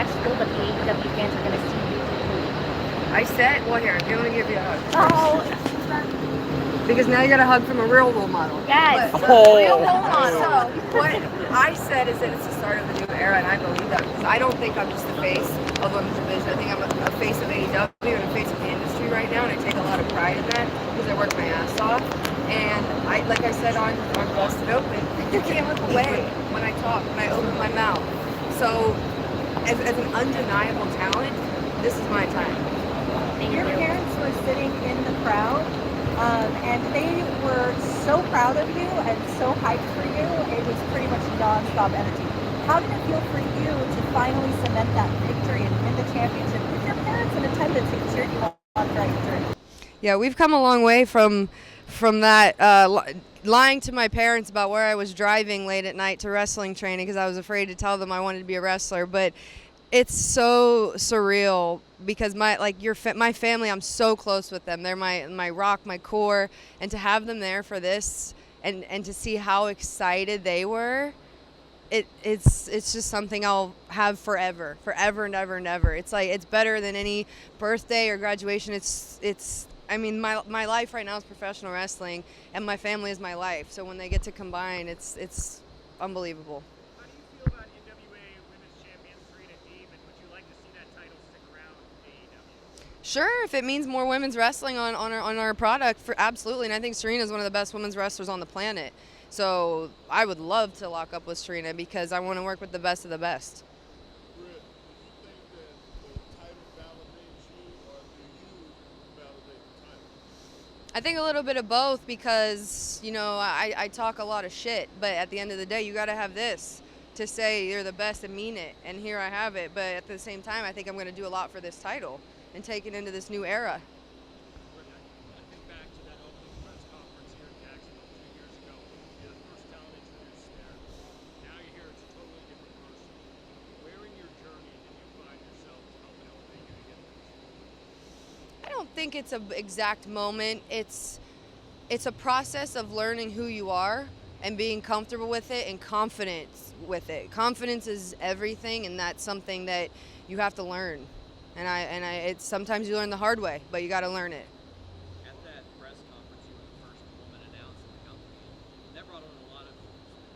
special that the AEW fans are going to see you do? I said, well, here, let me give you a hug. Oh, Because now you got a hug from a real role model. yes. But, Real role model. So, what I said is that it's the start of a new era, and I believe that because I don't think I'm just the face of women's division. I think I'm a face of AEW and a face of the industry right now, and I take a lot of pride in that because I work my ass off. And I, like I said on Busted Open, you can't look away when I talk, when I open my mouth. So, as an undeniable talent, this is my time. Your parents were sitting in the crowd, and they were so proud of you and so hyped for you. It was pretty much non-stop energy. How did it feel for you to finally cement that victory and win the championship with your parents in attendance and cheered you on throughout your journey? Yeah, we've come a long way from that, lying to my parents about where I was driving late at night to wrestling training because I was afraid to tell them I wanted to be a wrestler. But it's so surreal because my family, I'm so close with them. They're my rock, my core, and to have them there for this and to see how excited they were, it's just something I'll have forever and ever and ever. It's like it's better than any birthday or graduation. I mean, my life right now is professional wrestling, and my family is my life. So when they get to combine, it's unbelievable. How do you feel about NWA Women's Champion Serena Deeb, and would you like to see that title stick around in AEW? Sure, if it means more women's wrestling on our product, absolutely. And I think Serena's one of the best women's wrestlers on the planet. So I would love to lock up with Serena because I want to work with the best of the best. Britt, do you think that the title validates you, or do you validate the title? I think a little bit of both because, I talk a lot of shit, but at the end of the day, you got to have this to say you're the best and mean it. And here I have it. But at the same time, I think I'm going to do a lot for this title and take it into this new era. I think back to that opening press conference here in Jacksonville 2 years ago. You're the first talent introduced there. Now you're here, it's a totally different person. Where in your journey did you find yourself helping elevate you to get this? I don't think it's an exact moment. It's a process of learning who you are and being comfortable with it and confident with it. Confidence is everything, and that's something that you have to learn. It's sometimes you learn the hard way, but you got to learn it. At that press conference, you were the first woman announced in the company. And that brought on a lot of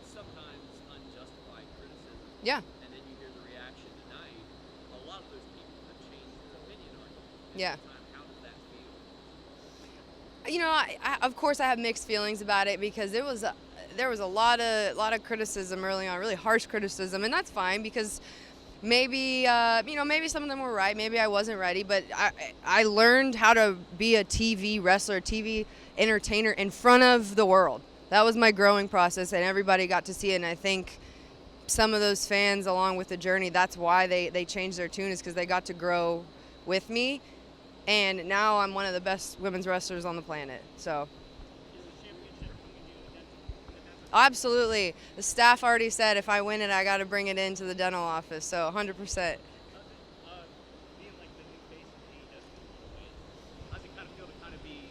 sometimes unjustified criticism. Yeah. And then you hear the reaction tonight. A lot of those people have changed their opinion on you. Yeah. How does that feel? Of course, I have mixed feelings about it because there was a lot of criticism early on, really harsh criticism, and that's fine because maybe maybe some of them were right, maybe I wasn't ready, but I learned how to be a TV wrestler, TV entertainer in front of the world. That was my growing process, and everybody got to see it. And I think some of those fans, along with the journey, that's why they changed their tune, is because they got to grow with me. And now I'm one of the best women's wrestlers on the planet. So, absolutely. The staff already said if I win it, I got to bring it into the dental office. So, 100%. Being like the new face of AEW, how's it kind of feel to kind of be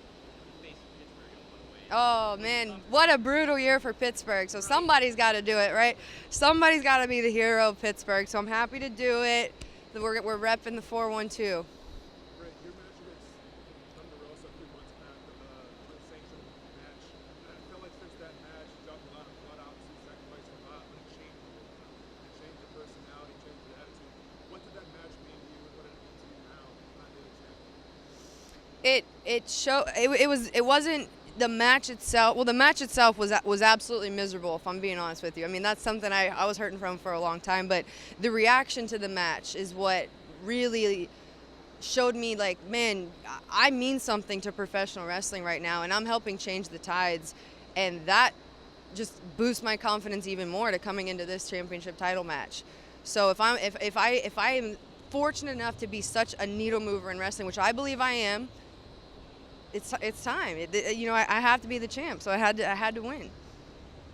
the face of Pittsburgh in one way? Oh, man, what a brutal year for Pittsburgh. So somebody's got to do it, right? Somebody's got to be the hero of Pittsburgh. So I'm happy to do it. We're repping the 412. Britt, your match against Thunder Rosa a few months back, the sanctioned match, and I feel like since that match, you dropped a lot of blood, obviously sacrificed a lot, but it changed you. It changed your personality, changed your attitude. What did that match mean to you, and what did it mean to you now, not being champion? It wasn't the match itself. Well, the match itself was absolutely miserable, if I'm being honest with you. I mean, that's something I was hurting from for a long time, but the reaction to the match is what really showed me, like, man, I mean something to professional wrestling right now, and I'm helping change the tides, and that just boosts my confidence even more to coming into this championship title match. So if I am fortunate enough to be such a needle mover in wrestling, which I believe I am, it's time. I have to be the champ, so I had to win.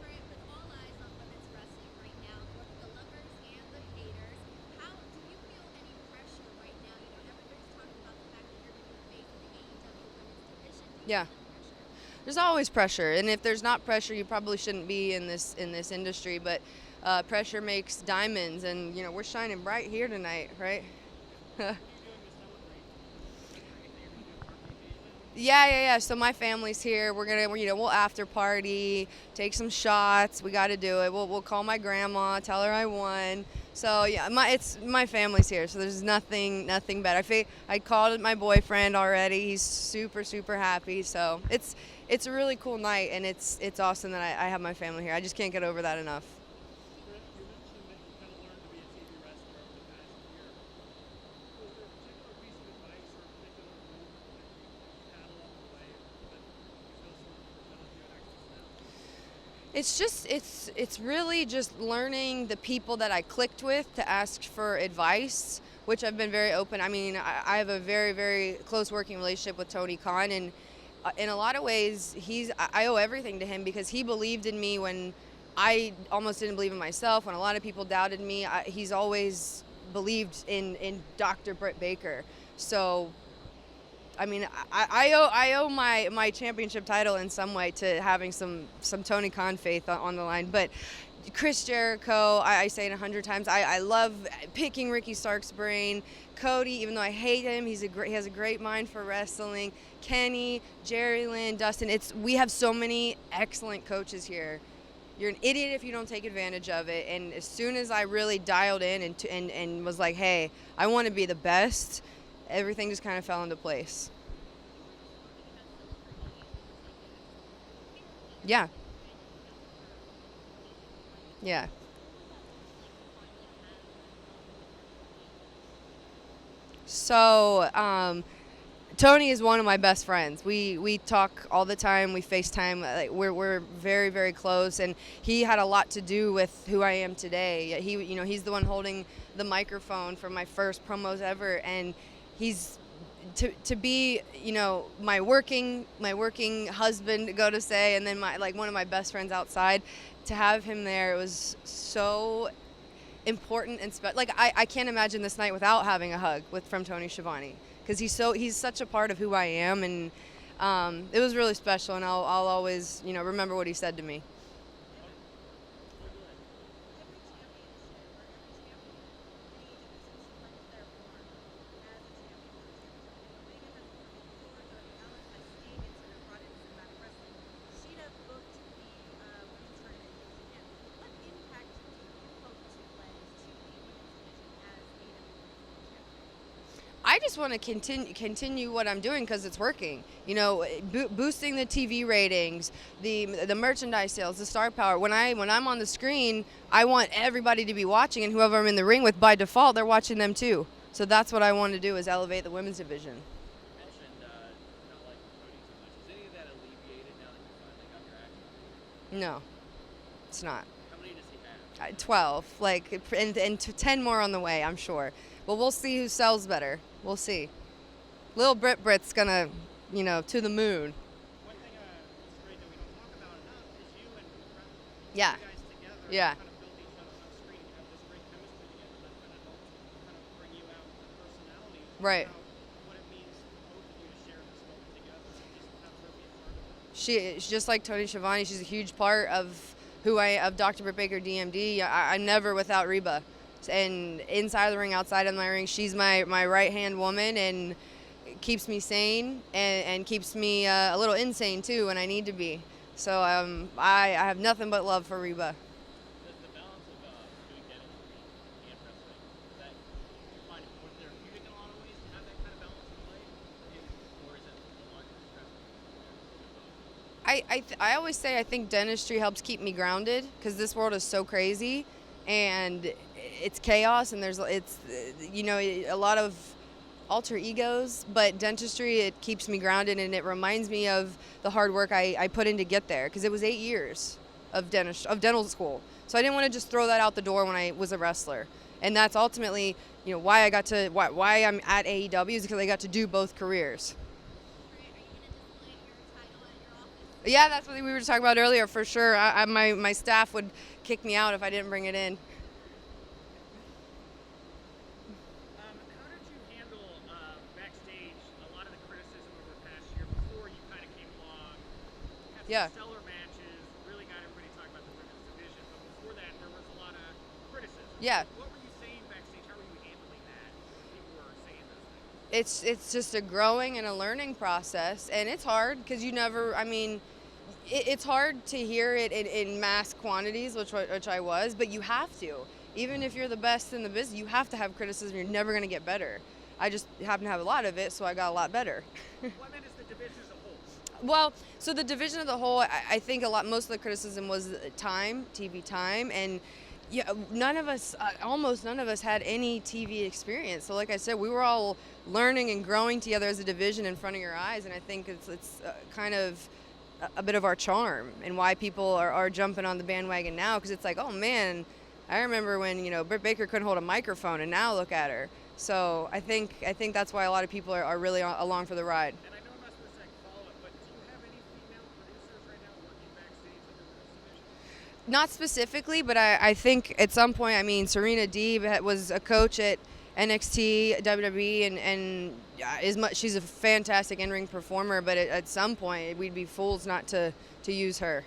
Britt, with all eyes on women's wrestling right now, both the lovers and the haters, how do you feel any pressure right now? Everybody's talking about the fact that you're going to be the face of the AEW women's division. Do you Yeah. feel any pressure? There's always pressure, and if there's not pressure, you probably shouldn't be in this industry. But pressure makes diamonds, and we're shining bright here tonight, right? Yeah. So my family's here. We're gonna, we'll after party, take some shots. We got to do it. We'll call my grandma, tell her I won. So yeah, my family's here. So there's nothing better. I called my boyfriend already. He's super happy. So it's a really cool night, and it's awesome that I have my family here. I just can't get over that enough. Britt, you mentioned that you kind of learned to be a TV wrestler over the past year. Was there a particular piece of advice or a particular move that you had along the way that you feel sort of propelled you an extra step? It's really just learning the people that I clicked with to ask for advice, which I've been very open. I mean, I have a very close working relationship with Tony Khan, and in a lot of ways, I owe everything to him, because he believed in me when I almost didn't believe in myself. When a lot of people doubted me, he's always believed in Dr. Britt Baker. So, I mean, I owe my championship title in some way to having some Tony Khan faith on the line. But Chris Jericho, I say it 100 times. I love picking Ricky Stark's brain. Cody, even though I hate him, he has a great mind for wrestling. Kenny, Jerry Lynn, Dustin. We have so many excellent coaches here. You're an idiot if you don't take advantage of it. And as soon as I really dialed in and was like, hey, I want to be the best, everything just kind of fell into place. Yeah. So, Tony is one of my best friends. We talk all the time. We FaceTime. Like, we're very close, and he had a lot to do with who I am today. He's the one holding the microphone for my first promos ever, and he's to be my working husband, go to say, and then one of my best friends outside. To have him there, it was so important and special. Like, I can't imagine this night without having a hug from Tony Schiavone, because he's such a part of who I am, and it was really special, and I'll always remember what he said to me. I just want to continue what I'm doing, because it's working. Boosting the TV ratings, the merchandise sales, the star power. When I'm on the screen, I want everybody to be watching, and whoever I'm in the ring with, by default, they're watching them too. So that's what I want to do, is elevate the women's division. You mentioned not liking Cody too much. Is any of that alleviated now that you finally got your action? No, it's not. How many does he have? 12, and 10 more on the way, I'm sure. But we'll see who sells better. We'll see. Little Britt's gonna, to the moon. One thing that's great that we don't talk about enough is you and Brett, Yeah. you guys together Yeah. kind of build each other on screen. You have this great chemistry together that kind of helps kind of bring you out the personality. Right. About what it means for both of you to share this moment together and just have her be a part of it. She's just like Tony Schiavone. She's a huge part of of Dr. Britt Baker DMD. I'm never without Reba. And inside the ring, outside of my ring, she's my right-hand woman, and keeps me sane and keeps me a little insane too when I need to be. So I have nothing but love for Reba. The balance of doing dentistry and wrestling, is that you find it more therapeutic in a lot of ways to have that kind of balance in life, or is it a lot stressful? I always say I think dentistry helps keep me grounded, because this world is so crazy, and it's chaos, and it's a lot of alter egos, but dentistry, it keeps me grounded, and it reminds me of the hard work I put in to get there, because it was 8 years of dental school. So I didn't want to just throw that out the door when I was a wrestler. And that's ultimately why I'm at AEW, is because I got to do both careers. Yeah, that's what we were talking about earlier, for sure. My staff would kick me out if I didn't bring it in. How did you handle backstage a lot of the criticism over the past year before you kind of came along? Had some Yeah. stellar matches, really got everybody talking about the women's division, but before that there was a lot of Yeah. What were you saying backstage? How were you handling that when people were saying those things? It's just a growing and a learning process, and it's hard because you never, I mean, it's hard to hear it in mass quantities, which I was, but you have to. Even if you're the best in the business, you have to have criticism. You're never going to get better. I just happen to have a lot of it, so I got a lot better. What meant is the division as a whole? Well, so the division of the whole, I think most of the criticism was time, TV time, and yeah, almost none of us had any TV experience. So like I said, we were all learning and growing together as a division in front of your eyes, and I think it's kind of a bit of our charm and why people are jumping on the bandwagon now, because it's like, oh man, I remember when, Britt Baker couldn't hold a microphone, and now look at her. So I think that's why a lot of people are really along for the ride. And I know I'm not supposed to follow up, but do you have any female producers right now working backstage in the women's division? Not specifically, but I think at some point, I mean, Serena Deeb was a coach at NXT, WWE, and she's a fantastic in-ring performer, but at some point, we'd be fools not to use her.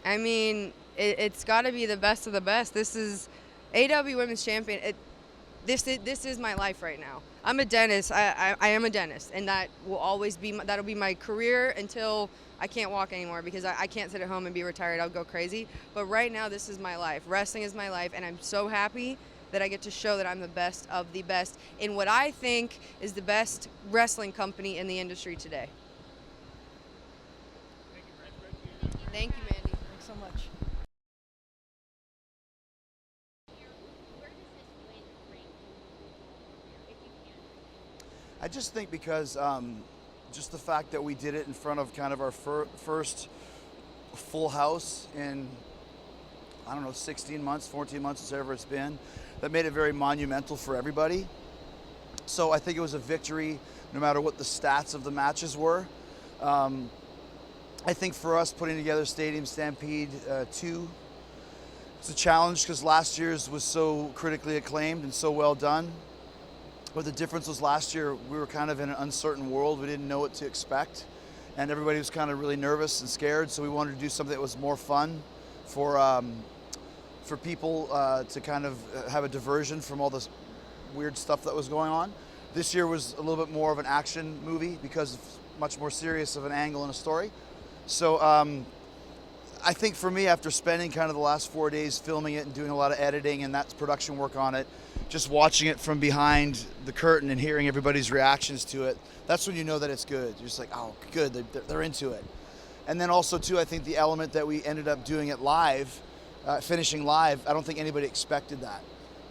I mean, it's got to be the best of the best. This is AEW Women's Champion. This is my life right now. I'm a dentist. I am a dentist, and that will always be that'll be my career until I can't walk anymore, because I can't sit at home and be retired. I'll go crazy. But right now, this is my life. Wrestling is my life, and I'm so happy that I get to show that I'm the best of the best in what I think is the best wrestling company in the industry today. Thank you, Mandy. Thanks so much. Where does this win rank if you can? I just think because just the fact that we did it in front of kind of our first full house in, 16 months, 14 months, whatever it's been, that made it very monumental for everybody. So I think it was a victory no matter what the stats of the matches were. I think for us, putting together Stadium Stampede 2, it's a challenge because last year's was so critically acclaimed and so well done. But the difference was last year we were kind of in an uncertain world. We didn't know what to expect, and everybody was kind of really nervous and scared. So we wanted to do something that was more fun for people to kind of have a diversion from all this weird stuff that was going on. This year was a little bit more of an action movie because it's much more serious of an angle and a story. So I think for me, after spending kind of the last 4 days filming it and doing a lot of editing and that's production work on it, just watching it from behind the curtain and hearing everybody's reactions to it, that's when you know that it's good. You're just like, oh, good, they're into it. And then also, too, I think the element that we ended up doing it live, finishing live, I don't think anybody expected that.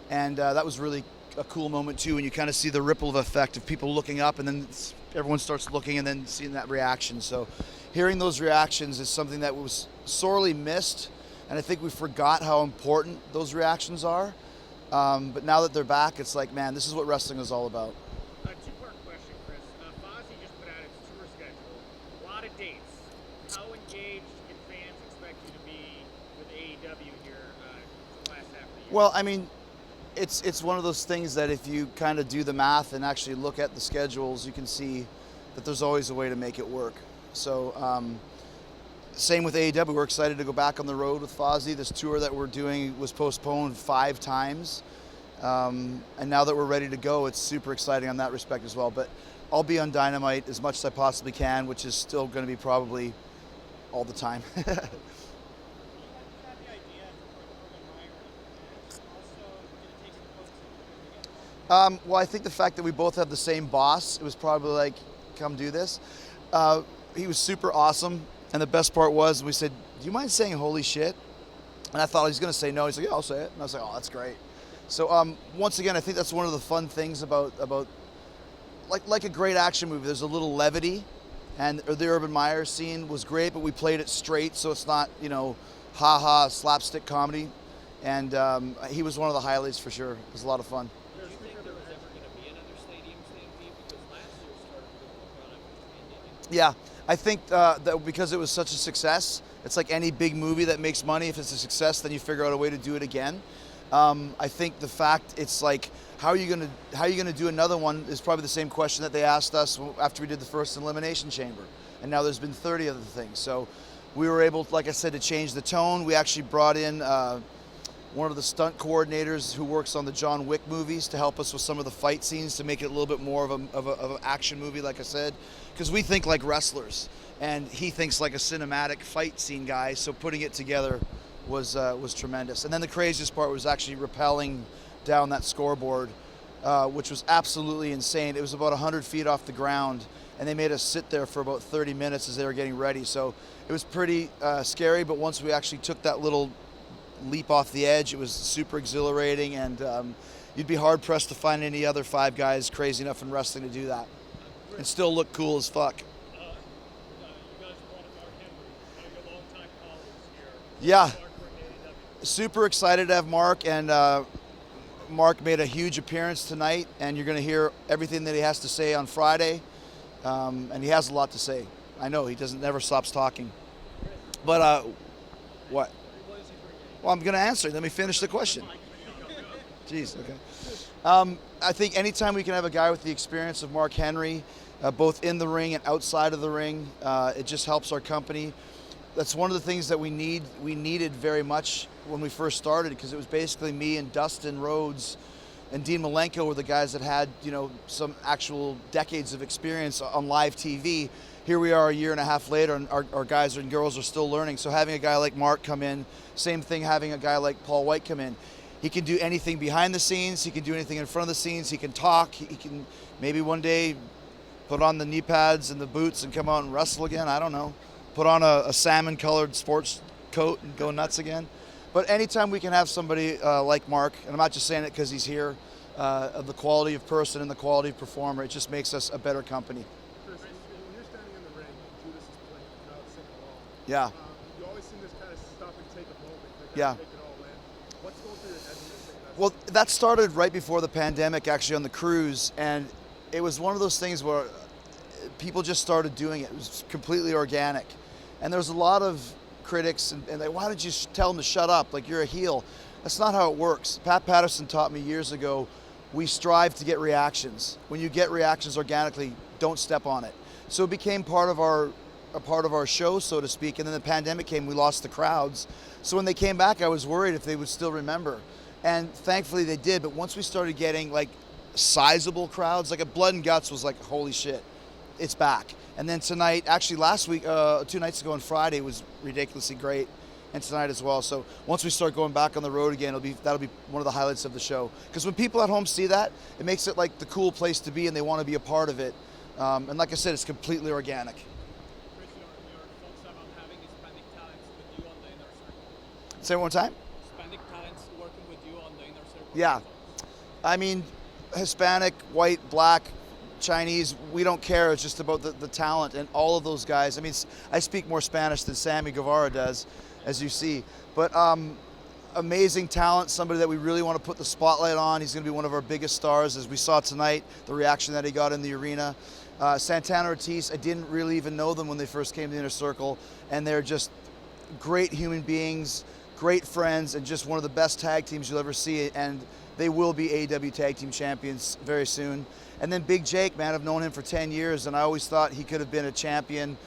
And that was really a cool moment, too, when you kind of see the ripple of effect of people looking up and then everyone starts looking and then seeing that reaction. So hearing those reactions is something that was sorely missed, and I think we forgot how important those reactions are. But now that they're back, it's like, man, this is what wrestling is all about. A two-part question, Chris. Fozzy just put out its tour schedule. A lot of dates. How engaged can fans expect you to be with AEW here the last half of the year? Well, I mean, it's one of those things that if you kind of do the math and actually look at the schedules, you can see that there's always a way to make it work. So same with AEW. We're excited to go back on the road with Fozzy. This tour that we're doing was postponed 5 times. And now that we're ready to go, it's super exciting on that respect as well. But I'll be on Dynamite as much as I possibly can, which is still going to be probably all the time. Well, I think the fact that we both have the same boss, it was probably like, come do this. He was super awesome, and the best part was we said, do you mind saying holy shit? And I thought he was going to say no. He's like, yeah, I'll say it. And I was like, oh, that's great. So once again, I think that's one of the fun things about like a great action movie. There's a little levity, and the Urban Meyer scene was great, but we played it straight, so it's not, ha-ha, slapstick comedy. And he was one of the highlights for sure. It was a lot of fun. Do you think there was ever going to be another Stadium Stampede? Because last year started with the run up to the pandemic. Yeah, I think that because it was such a success, it's like any big movie that makes money. If it's a success, then you figure out a way to do it again. I think the fact it's like, how are you gonna do another one is probably the same question that they asked us after we did the first Elimination Chamber, and now there's been 30 other things. So we were able, like I said, to change the tone. We actually brought in one of the stunt coordinators who works on the John Wick movies to help us with some of the fight scenes to make it a little bit more of an action movie, like I said, because we think like wrestlers and he thinks like a cinematic fight scene guy. So putting it together was tremendous. And then the craziest part was actually rappelling down that scoreboard, which was absolutely insane. It was about 100 feet off the ground, and they made us sit there for about 30 minutes as they were getting ready. So it was pretty scary, but once we actually took that little leap off the edge, it was super exhilarating, and you'd be hard pressed to find any other 5 guys crazy enough in wrestling to do that and still look cool as fuck. You guys brought in Mark Henry, one of your longtime colleagues here. Yeah, Mark from AEW. super excited to have Mark, and Mark made a huge appearance tonight, and you're going to hear everything that he has to say on Friday, and he has a lot to say. I know he never stops talking. But what? Well, I'm going to answer. Let me finish the question. Jeez, okay. I think anytime we can have a guy with the experience of Mark Henry, both in the ring and outside of the ring, it just helps our company. That's one of the things that we needed very much when we first started, because it was basically me and Dustin Rhodes and Dean Malenko were the guys that had, some actual decades of experience on live TV. Here we are a year and a half later, and our guys and girls are still learning. So having a guy like Mark come in, same thing having a guy like Paul White come in. He can do anything behind the scenes. He can do anything in front of the scenes. He can talk. He can maybe one day put on the knee pads and the boots and come out and wrestle again. I don't know. Put on a salmon-colored sports coat and go nuts again. But anytime we can have somebody like Mark, and I'm not just saying it because he's here, of the quality of person and the quality of performer, it just makes us a better company. Chris, when you're standing in the ring and Judas is playing, the crowd singing along. Yeah. You always seem to kind of stop and take a moment to Yeah. take it all in. What's going through your head when you're singing that? Well, that started right before the pandemic, actually, on the cruise, and it was one of those things where people just started doing it. It was completely organic. And there was a lot of critics, and they, why did you tell them to shut up? Like, you're a heel. That's not how it works. Pat Patterson taught me years ago, we strive to get reactions. When you get reactions organically, don't step on it. So it became a part of our show, so to speak, and then the pandemic came, we lost the crowds. So when they came back, I was worried if they would still remember. And thankfully they did, but once we started getting like sizable crowds, like a Blood and Guts was like, holy shit, it's back. And then tonight, actually last week, 2 nights ago on Friday was ridiculously great, and tonight as well. So once we start going back on the road again, that'll be one of the highlights of the show. Because when people at home see that, it makes it like the cool place to be, and they want to be a part of it. And like I said, it's completely organic. Chris, your thoughts about having Hispanic talents with you on the inner circle? Say it one more time? Hispanic talents working with you on the inner circle? Yeah. I mean, Hispanic, white, black, Chinese, we don't care. It's just about the talent, and all of those guys. I mean, I speak more Spanish than Sammy Guevara does, as you see. But amazing talent, somebody that we really want to put the spotlight on. He's going to be one of our biggest stars, as we saw tonight, the reaction that he got in the arena. Santana Ortiz, I didn't really even know them when they first came to the Inner Circle, and they're just great human beings, great friends, and just one of the best tag teams you'll ever see, and they will be AEW Tag Team Champions very soon. And then Big Jake, man, I've known him for 10 years, and I always thought he could have been a champion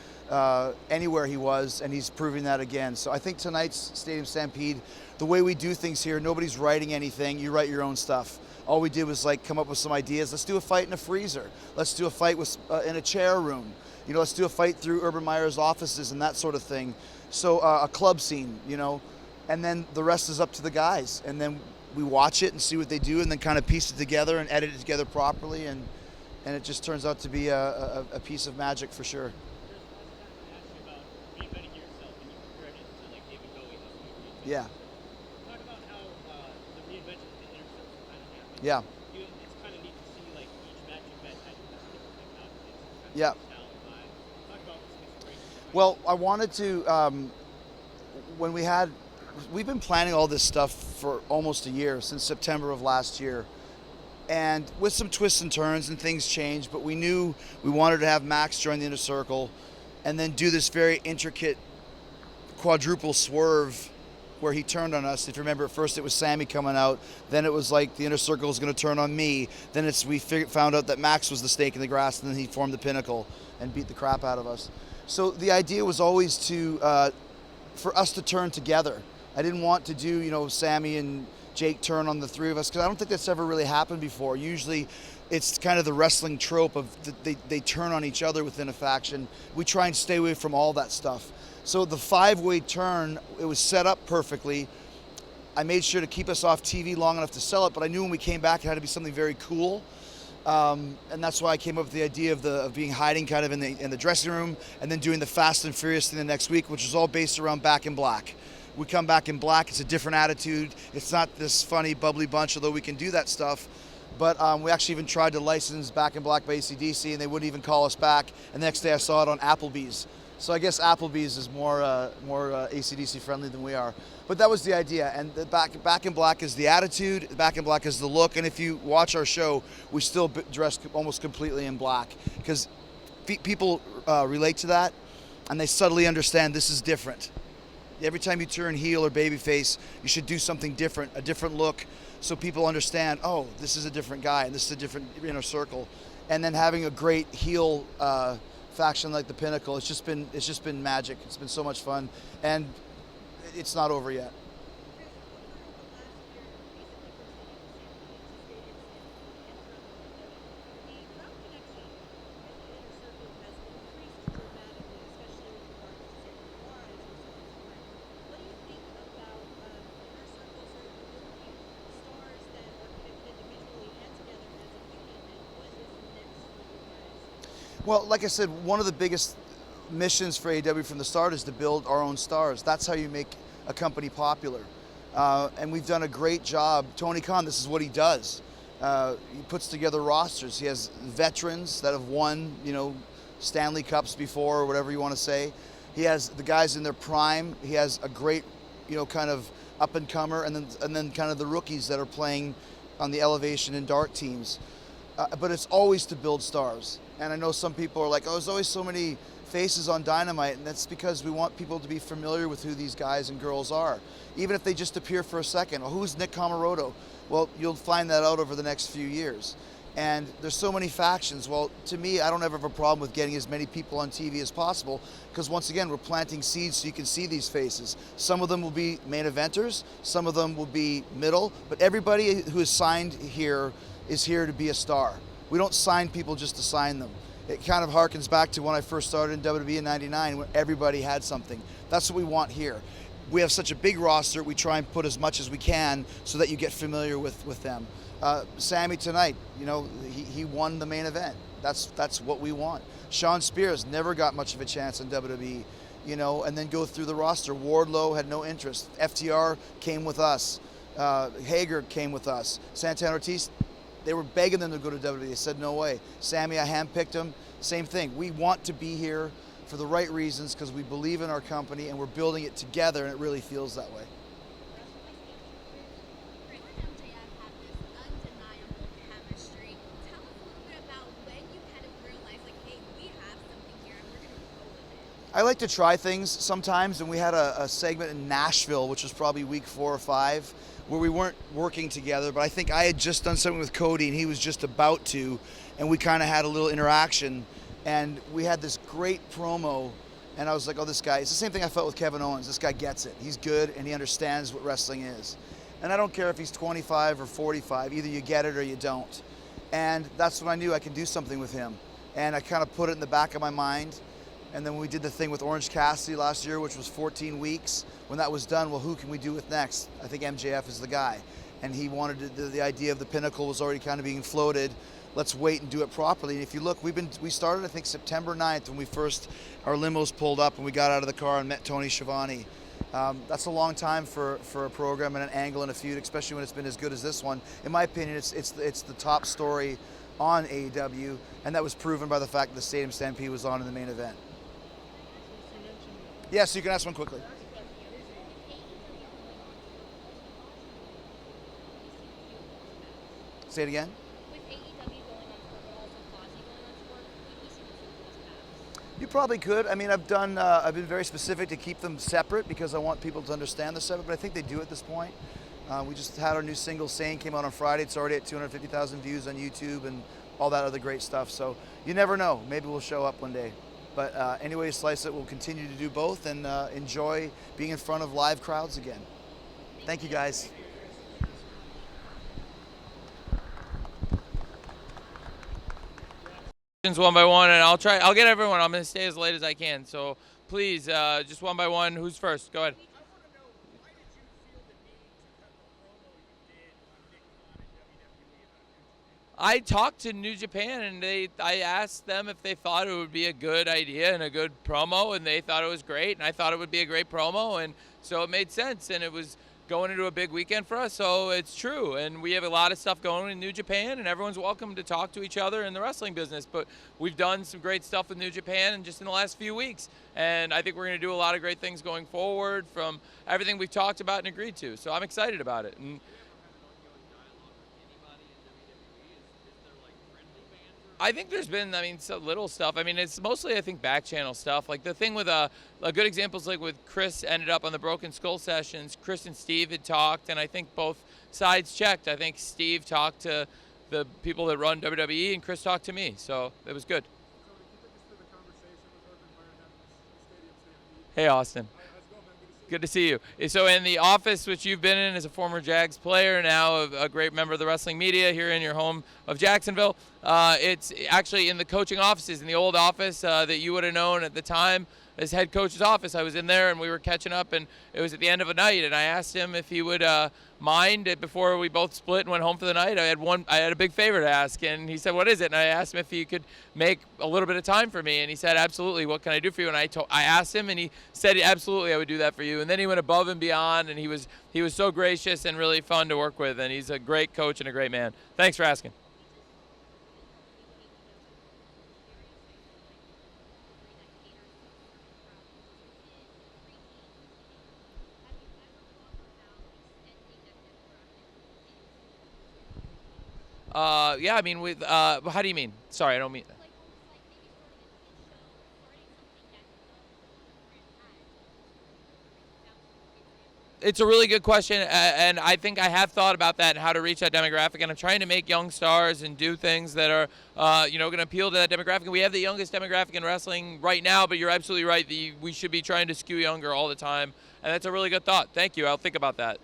anywhere he was, and he's proving that again. So I think tonight's Stadium Stampede, the way we do things here, nobody's writing anything, you write your own stuff. All we did was like come up with some ideas. Let's do a fight in a freezer. Let's do a fight in a chair room. Let's do a fight through Urban Meyer's offices and that sort of thing. So a club scene, and then the rest is up to the guys. And then we watch it and see what they do, and then kind of piece it together and edit it together properly, and it just turns out to be a piece of magic for sure. Yeah. Talk about how the reinvention of the inner circle kind of happened. Yeah. It's kind of neat to see like each match you've had had different technologies. Yeah. Talk about this inspiration. Well, I wanted to, we've been planning all this stuff for almost a year, since September of last year. And with some twists and turns and things changed, but we knew we wanted to have Max join the Inner Circle and then do this very intricate quadruple swerve where he turned on us. If you remember, at first it was Sammy coming out, then it was like the Inner Circle was going to turn on me, then we found out that Max was the snake in the grass, and then he formed the Pinnacle and beat the crap out of us. So the idea was always for us to turn together. I didn't want to do, Sammy and Jake turn on the three of us, because I don't think that's ever really happened before. Usually it's kind of the wrestling trope of they turn on each other within a faction. We try and stay away from all that stuff. So the 5-way turn, it was set up perfectly. I made sure to keep us off TV long enough to sell it, but I knew when we came back it had to be something very cool. And that's why I came up with the idea of being hiding kind of in the dressing room, and then doing the Fast and Furious thing the next week, which is all based around Back in Black. We come back in black, it's a different attitude. It's not this funny, bubbly bunch, although we can do that stuff. But we actually even tried to license Back in Black by AC/DC, and they wouldn't even call us back. And the next day I saw it on Applebee's. So I guess Applebee's is more AC/DC friendly than we are. But that was the idea. And the Back in Black is the attitude, Back in Black is the look. And if you watch our show, we still dress almost completely in black, because people relate to that, and they subtly understand this is different. Every time you turn heel or babyface, you should do something different, a different look, so people understand, oh, this is a different guy, and this is a different Inner Circle. And then having a great heel faction like the Pinnacle, it's just been magic. It's been so much fun, and it's not over yet. Well, like I said, one of the biggest missions for AEW from the start is to build our own stars. That's how you make a company popular. And we've done a great job. Tony Khan, this is what he does. He puts together rosters. He has veterans that have won, Stanley Cups before, or whatever you want to say. He has the guys in their prime. He has a great, kind of up-and-comer, and then kind of the rookies that are playing on the Elevation and Dark teams. But it's always to build stars. And I know some people are like, oh, there's always so many faces on Dynamite, and that's because we want people to be familiar with who these guys and girls are. Even if they just appear for a second. Well, who's Nick Comoroto? Well, you'll find that out over the next few years. And there's so many factions. Well, to me, I don't ever have a problem with getting as many people on TV as possible, because once again, we're planting seeds so you can see these faces. Some of them will be main eventers, some of them will be middle, but everybody who is signed here is here to be a star. We don't sign people just to sign them. It kind of harkens back to when I first started in WWE in '99, when everybody had something. That's what we want here. We have such a big roster, we try and put as much as we can so that you get familiar with them. Sammy tonight, he won the main event. That's what we want. Shawn Spears never got much of a chance in WWE, and then go through the roster. Wardlow had no interest. FTR came with us. Hager came with us. Santana Ortiz, they were begging them to go to WWE. They said, no way. Sammy, I handpicked him. Same thing. We want to be here for the right reasons, because we believe in our company and we're building it together, and it really feels that way. I like to try things sometimes, and we had a segment in Nashville, which was probably week 4 or 5, where we weren't working together, but I think I had just done something with Cody and he was just about to, and we kind of had a little interaction, and we had this great promo, and I was like, oh, this guy, it's the same thing I felt with Kevin Owens. This guy gets it. He's good, and he understands what wrestling is. And I don't care if he's 25 or 45, either you get it or you don't. And that's when I knew I could do something with him. And I kind of put it in the back of my mind. And then when we did the thing with Orange Cassidy last year, which was 14 weeks, when that was done, well, who can we do it next? I think MJF is the guy. And he wanted the idea of the Pinnacle was already kind of being floated. Let's wait and do it properly. And if you look, we started, I think, September 9th when our limos pulled up and we got out of the car and met Tony Schiavone. That's a long time for a program and an angle and a feud, especially when it's been as good as this one. In my opinion, it's the top story on AEW, and that was proven by the fact that the Stadium Stampede was on in the main event. Yes, you can ask one quickly. Say it again. With AEW going on tour, but also Fozzy going on tour, we see the two of those paths. You probably could. I mean, I've been very specific to keep them separate because I want people to understand they're separate, but I think they do at this point. We just had our new single, Sane, came out on Friday. It's already at 250,000 views on YouTube and all that other great stuff. So you never know. Maybe we'll show up one day. But anyway you slice it, we'll continue to do both and enjoy being in front of live crowds again. Thank you, guys. One by one, and I'll get everyone. I'm going to stay as late as I can. So please, just one by one. Who's first? Go ahead. I talked to New Japan, and I asked them if they thought it would be a good idea and a good promo, and they thought it was great, and I thought it would be a great promo, and so it made sense, and it was going into a big weekend for us, so it's true. And we have a lot of stuff going in New Japan, and everyone's welcome to talk to each other in the wrestling business. But we've done some great stuff with New Japan and just in the last few weeks. And I think we're going to do a lot of great things going forward from everything we've talked about and agreed to. So I'm excited about it. And I think there's been, some little stuff. It's mostly, I think, back channel stuff. Like the thing with a good example is like with Chris ended up on the Broken Skull sessions. Chris and Steve had talked, and I think both sides checked. I think Steve talked to the people that run WWE, and Chris talked to me. So it was good. Hey, Austin. Good to see you. So in the office, which you've been in as a former Jags player, now a great member of the wrestling media here in your home of Jacksonville, it's actually in the coaching offices, in the old office that you would have known at the time as head coach's office. I was in there and we were catching up, and it was at the end of a night, and I asked him if he would mind it before we both split and went home for the night. I had a big favor to ask, and he said, what is it? And I asked him if he could make a little bit of time for me, and he said, absolutely, what can I do for you? And I asked him, and he said, absolutely, I would do that for you. And then he went above and beyond, and he was so gracious and really fun to work with, and he's a great coach and a great man. Thanks for asking. Yeah, with, how do you mean? Sorry, I don't mean. It's a really good question, and I think I have thought about that and how to reach that demographic, and I'm trying to make young stars and do things that are, going to appeal to that demographic. And we have the youngest demographic in wrestling right now, but you're absolutely right. We should be trying to skew younger all the time, and that's a really good thought. Thank you. I'll think about that.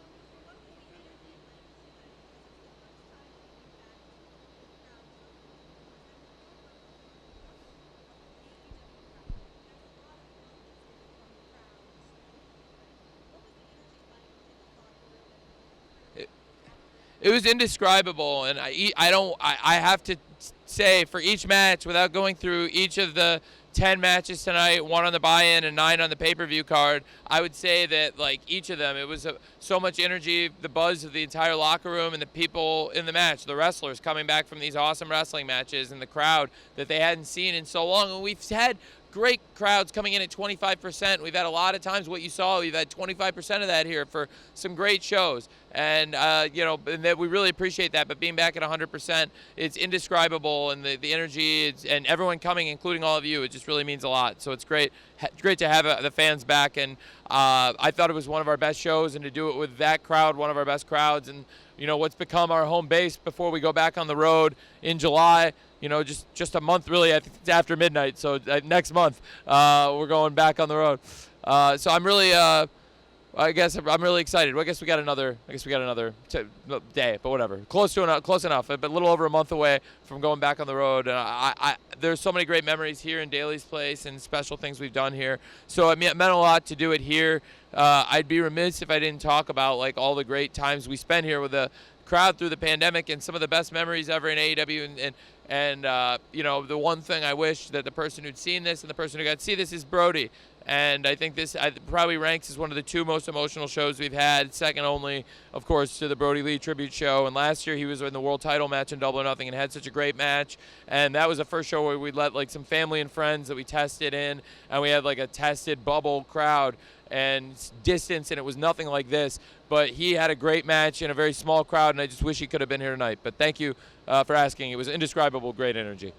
It was indescribable, and I have to say, for each match, without going through each of the 10 matches tonight, 1 on the buy-in and 9 on the pay-per-view card, I would say that, like, each of them, it was so much energy, the buzz of the entire locker room and the people in the match, the wrestlers coming back from these awesome wrestling matches, and the crowd that they hadn't seen in so long. And we've had great crowds coming in at 25%. We've had a lot of times what you saw, we've had 25% of that here for some great shows. And, and that we really appreciate that. But being back at 100%, it's indescribable. And the energy and everyone coming, including all of you, it just really means a lot. So it's great to have the fans back. And I thought it was one of our best shows. And to do it with that crowd, one of our best crowds. And, what's become our home base before we go back on the road in July. Just a month, really. I think it's after midnight, so next month we're going back on the road. So I'm really, I guess I'm really excited. I guess we got another day, but whatever. Close enough. But a little over a month away from going back on the road. And there's so many great memories here in Daly's Place and special things we've done here. So it meant a lot to do it here. I'd be remiss if I didn't talk about like all the great times we spent here with the crowd through the pandemic and some of the best memories ever in AEW. And the one thing I wish that the person who'd seen this and the person who got to see this is Brody. And I think this probably ranks as one of the 2 most emotional shows we've had, second only, of course, to the Brody Lee tribute show. And last year he was in the world title match in Double or Nothing and had such a great match. And that was the first show where we let like some family and friends that we tested in, and we had like a tested bubble crowd and distance, and it was nothing like this. But he had a great match in a very small crowd, and I just wish he could have been here tonight. But thank you for asking. It was indescribable, great energy.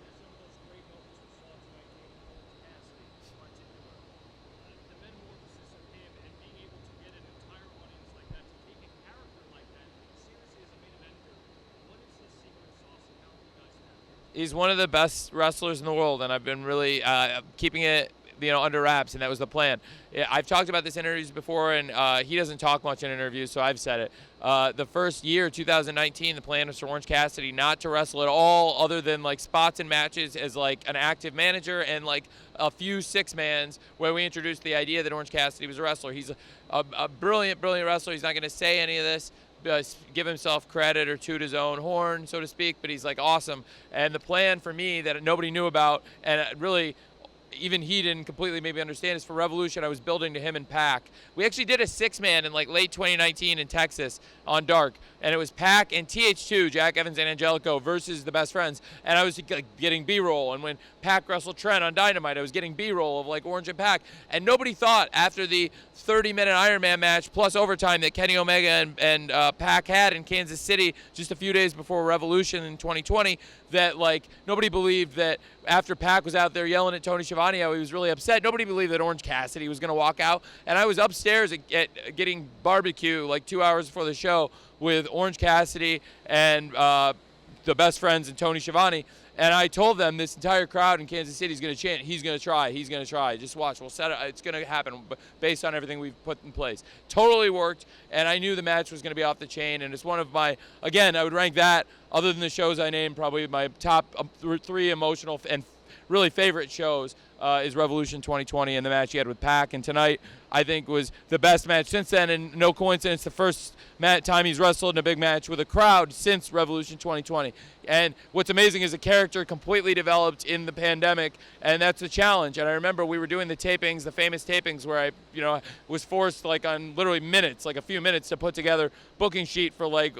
He's one of the best wrestlers in the world, and I've been really keeping it, under wraps, and that was the plan. I've talked about this in interviews before, and he doesn't talk much in interviews, so I've said it. The first year, 2019, the plan was for Orange Cassidy not to wrestle at all, other than like spots and matches as like an active manager and like a few six-mans, where we introduced the idea that Orange Cassidy was a wrestler. He's a brilliant, brilliant wrestler. He's not going to say any of this, give himself credit or toot his own horn, so to speak, but he's like awesome. And the plan for me that nobody knew about, and really even he didn't completely maybe understand, is for Revolution I was building to him and Pac. We actually did a six-man in like late 2019 in Texas on Dark, and it was Pac and TH2, Jack Evans and Angelico, versus the Best Friends, and I was like, getting B-roll. And when Pac wrestled Trent on Dynamite, I was getting B-roll of like Orange and Pac, and nobody thought after the 30-minute Iron Man match plus overtime that Kenny Omega and Pac had in Kansas City just a few days before Revolution in 2020, that like nobody believed that after Pac was out there yelling at Tony Schiavone how he was really upset, nobody believed that Orange Cassidy was going to walk out. And I was upstairs at getting barbecue like 2 hours before the show with Orange Cassidy and the Best Friends and Tony Schiavone. And I told them this entire crowd in Kansas City is going to chant, he's going to try. Just watch. We'll set it. It's going to happen based on everything we've put in place. Totally worked, and I knew the match was going to be off the chain. And it's one of my, again, I would rank that, other than the shows I named, probably my top three emotional and really favorite shows is Revolution 2020 and the match he had with Pac. And tonight, I think, was the best match since then. And no coincidence, the first time he's wrestled in a big match with a crowd since Revolution 2020. And what's amazing is the character completely developed in the pandemic, and that's a challenge. And I remember we were doing the tapings, the famous tapings, where I, was forced like on literally minutes, like a few minutes, to put together booking sheet for like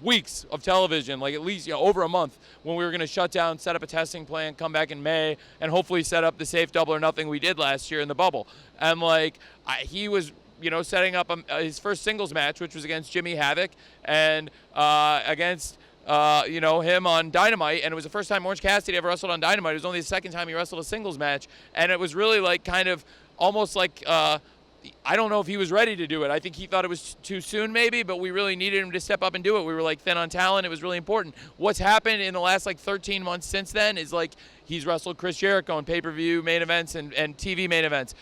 weeks of television, like at least over a month, when we were going to shut down, set up a testing plan, come back in May, and hopefully set up the safe double or nothing we did last year in the bubble. And like he was, setting up his first singles match, which was against Jimmy Havoc, and against him on Dynamite, and it was the first time Orange Cassidy ever wrestled on Dynamite. It was only the second time he wrestled a singles match, and it was really like kind of almost like I don't know if he was ready to do it. I think he thought it was too soon maybe, but we really needed him to step up and do it. We were like thin on talent. It was really important. What's happened in the last like 13 months since then is like he's wrestled Chris Jericho in pay-per-view main events and TV main events.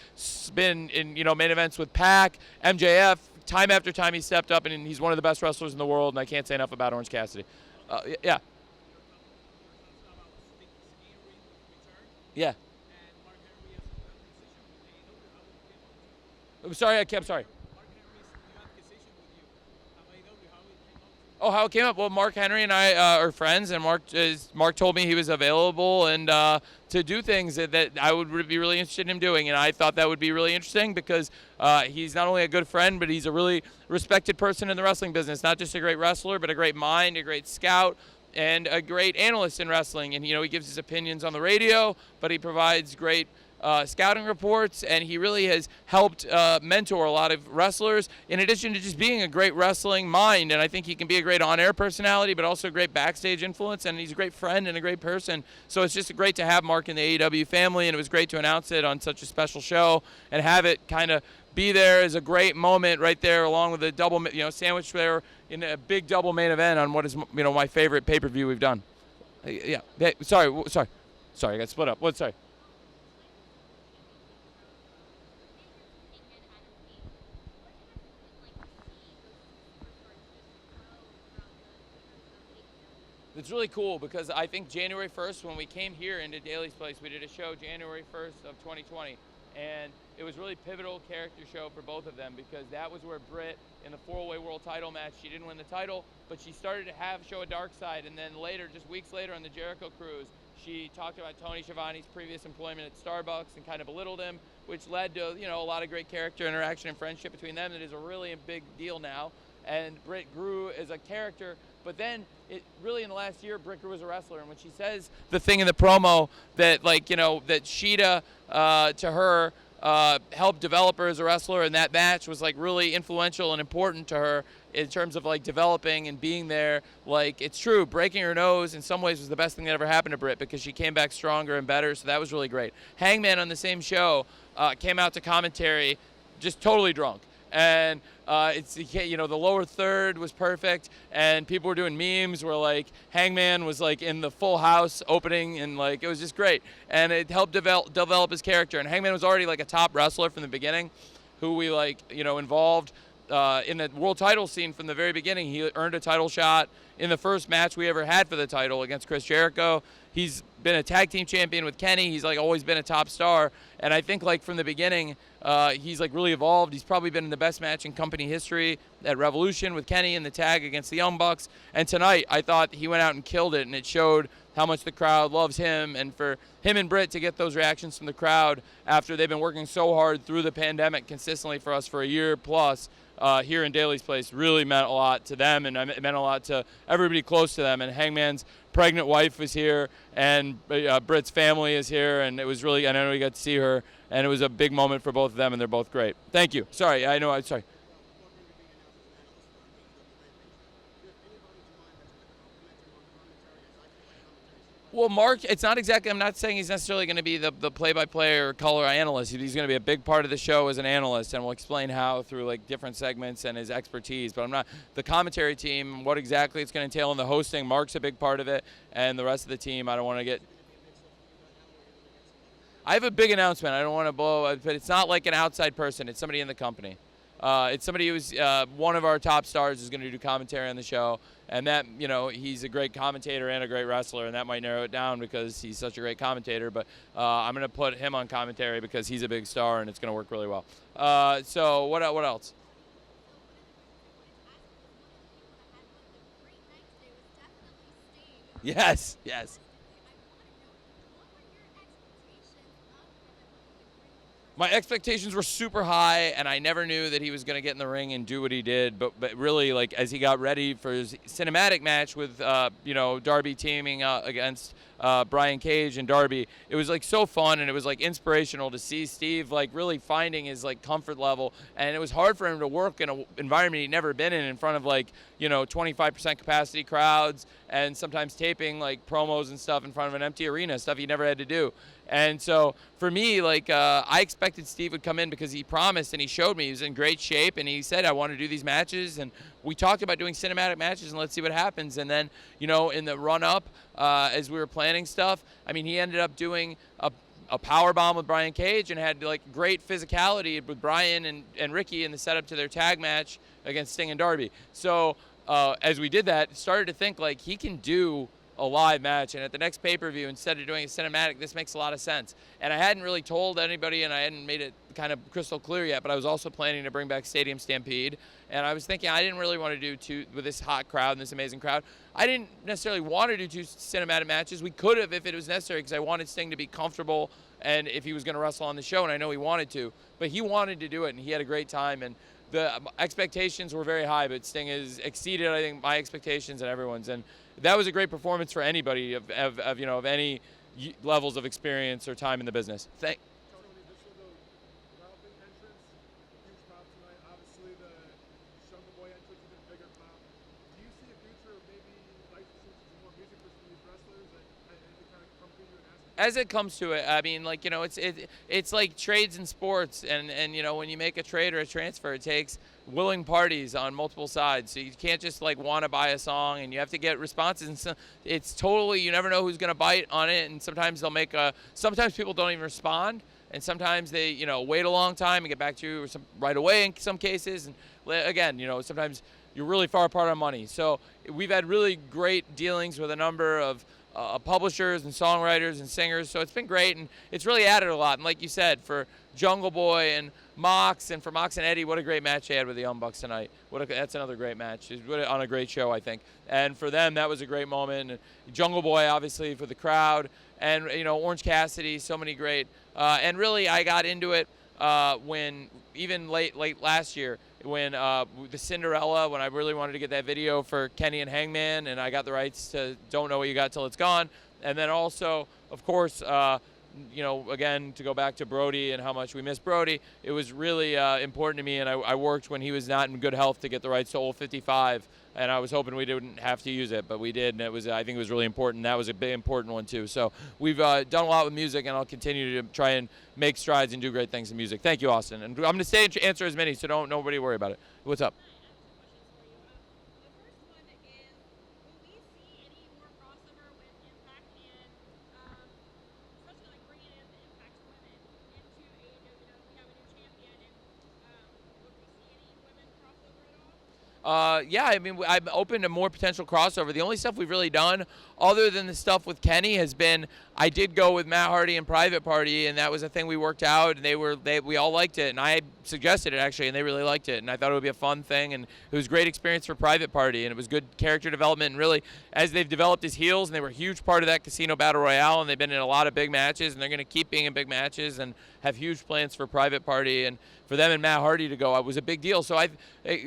Been in main events with Pac, MJF. Time after time he stepped up, and he's one of the best wrestlers in the world, and I can't say enough about Orange Cassidy. Yeah. Yeah. I'm sorry, sorry. Oh, how it came up? Well, Mark Henry and I are friends, and Mark told me he was available and to do things that I would be really interested in him doing, and I thought that would be really interesting because he's not only a good friend, but he's a really respected person in the wrestling business. Not just a great wrestler, but a great mind, a great scout, and a great analyst in wrestling. And he gives his opinions on the radio, but he provides great scouting reports, and he really has helped mentor a lot of wrestlers, in addition to just being a great wrestling mind. And I think he can be a great on-air personality, but also a great backstage influence, and he's a great friend and a great person. So it's just great to have Mark in the AEW family, and it was great to announce it on such a special show and have it kind of be there as a great moment right there, along with a double, sandwich there in a big double main event on what is, my favorite pay-per-view we've done. Yeah. Hey, sorry, I got split up. Sorry. It's really cool because I think January 1st, when we came here into Daly's Place, we did a show January 1st of 2020, and it was really pivotal character show for both of them because that was where Britt, in the 4-way world title match, she didn't win the title, but she started to show a dark side, and then later, just weeks later on the Jericho cruise, she talked about Tony Schiavone's previous employment at Starbucks and kind of belittled him, which led to a lot of great character interaction and friendship between them. That is a really big deal now, and Britt grew as a character. But then, really in the last year, Britt grew as a wrestler. And when she says the thing in the promo that, that Sheeta to her helped develop her as a wrestler, and that match was, really influential and important to her in terms of, developing and being there. It's true. Breaking her nose in some ways was the best thing that ever happened to Britt because she came back stronger and better, so that was really great. Hangman on the same show came out to commentary just totally drunk. and it's the lower third was perfect, and people were doing memes where like Hangman was like in the Full House opening, and like it was just great, and it helped develop his character. And Hangman was already like a top wrestler from the beginning, who we involved in the world title scene from the very beginning. He earned a title shot in the first match we ever had for the title against Chris Jericho. He's been a tag team champion with Kenny. He's like always been a top star, and I think like from the beginning, he's like really evolved. He's probably been in the best match in company history at Revolution with Kenny in the tag against the Young Bucks. And tonight, I thought he went out and killed it, and it showed how much the crowd loves him, and for him and Britt to get those reactions from the crowd after they've been working so hard through the pandemic consistently for us for a year plus. Here in Daly's Place really meant a lot to them, and it meant a lot to everybody close to them. And Hangman's pregnant wife was here, and Britt's family is here, and it was really, I know we got to see her, and it was a big moment for both of them, and they're both great. Thank you. Sorry, sorry. Well, Mark, it's not exactly, I'm not saying he's necessarily going to be the play-by-play or color analyst. He's going to be a big part of the show as an analyst, and we'll explain how through like different segments and his expertise. But I'm not, the commentary team, what exactly it's going to entail in the hosting, Mark's a big part of it, and the rest of the team, I don't want to get... I have a big announcement. I don't want to blow, but it's not like an outside person. It's somebody in the company. It's somebody who's one of our top stars is going to do commentary on the show, and that, he's a great commentator and a great wrestler, and that might narrow it down because he's such a great commentator, but I'm going to put him on commentary because he's a big star, and it's going to work really well. So what else? Yes. My expectations were super high, and I never knew that he was going to get in the ring and do what he did. But really, like as he got ready for his cinematic match with, Darby teaming against Brian Cage and Darby, it was like so fun, and it was like inspirational to see Steve like really finding his like comfort level. And it was hard for him to work in an environment he'd never been in front of like 25% capacity crowds, and sometimes taping like promos and stuff in front of an empty arena, stuff he never had to do. And so for me, like I expected Steve would come in because he promised and he showed me he was in great shape, and he said, I want to do these matches, and we talked about doing cinematic matches and let's see what happens. And then, in the run up, as we were planning stuff, I mean, he ended up doing a power bomb with Brian Cage and had like great physicality with Brian and Ricky in the setup to their tag match against Sting and Darby. So as we did that, started to think like he can do a live match, and at the next pay-per-view, instead of doing a cinematic, this makes a lot of sense. And I hadn't really told anybody, and I hadn't made it kind of crystal clear yet, but I was also planning to bring back Stadium Stampede, and I was thinking I didn't really want to do two with this hot crowd and this amazing crowd. I didn't necessarily want to do two cinematic matches. We could have if it was necessary, because I wanted Sting to be comfortable, and if he was going to wrestle on the show, and I know he wanted to, but he wanted to do it, and he had a great time, and the expectations were very high, but Sting has exceeded, I think, my expectations and everyone's, and that was a great performance for anybody of any levels of experience or time in the business. Tony, this was a developing entrance, huge pop tonight. Obviously, the Jungle Boy entrance is a bigger pop. Do you see a future of maybe licensing some more music for some of these wrestlers and to kind of come to you and ask? As it comes to it, I mean, like, it's like trades in sports, and when you make a trade or a transfer, it takes willing parties on multiple sides. So you can't just like want to buy a song, and you have to get responses. And so it's totally, you never know who's going to bite on it, and sometimes they'll make sometimes people don't even respond, and sometimes they wait a long time and get back to you or right away in some cases. And again, sometimes you're really far apart on money. So we've had really great dealings with a number of publishers and songwriters and singers, so it's been great, and it's really added a lot. And like you said, for Jungle Boy and Mox, and for Mox and Eddie, what a great match they had with the Young Bucks tonight. That's another great match. It's on a great show, I think. And for them, that was a great moment. And Jungle Boy, obviously, for the crowd, and Orange Cassidy, so many great. And really, I got into it when even late last year, when the Cinderella, when I really wanted to get that video for Kenny and Hangman, and I got the rights to Don't Know What You Got Till It's Gone. And then also, of course, again, to go back to Brody and how much we miss Brody, it was really important to me, and I worked when he was not in good health to get the rights to Old 55, and I was hoping we didn't have to use it, but we did, and I think it was really important. That was a big important one too. So we've done a lot with music, and I'll continue to try and make strides and do great things in music. Thank you, Austin. And I'm going to stay and answer as many, so nobody worry about it. What's up? Yeah, I mean, I'm open to more potential crossover. The only stuff we've really done, other than the stuff with Kenny, has been I did go with Matt Hardy and Private Party, and that was a thing we worked out, and we all liked it, and I suggested it actually, and they really liked it, and I thought it would be a fun thing, and it was a great experience for Private Party, and it was good character development, and really, as they've developed as heels, and they were a huge part of that Casino Battle Royale, and they've been in a lot of big matches, and they're going to keep being in big matches, and have huge plans for Private Party, and for them and Matt Hardy to go, it was a big deal. So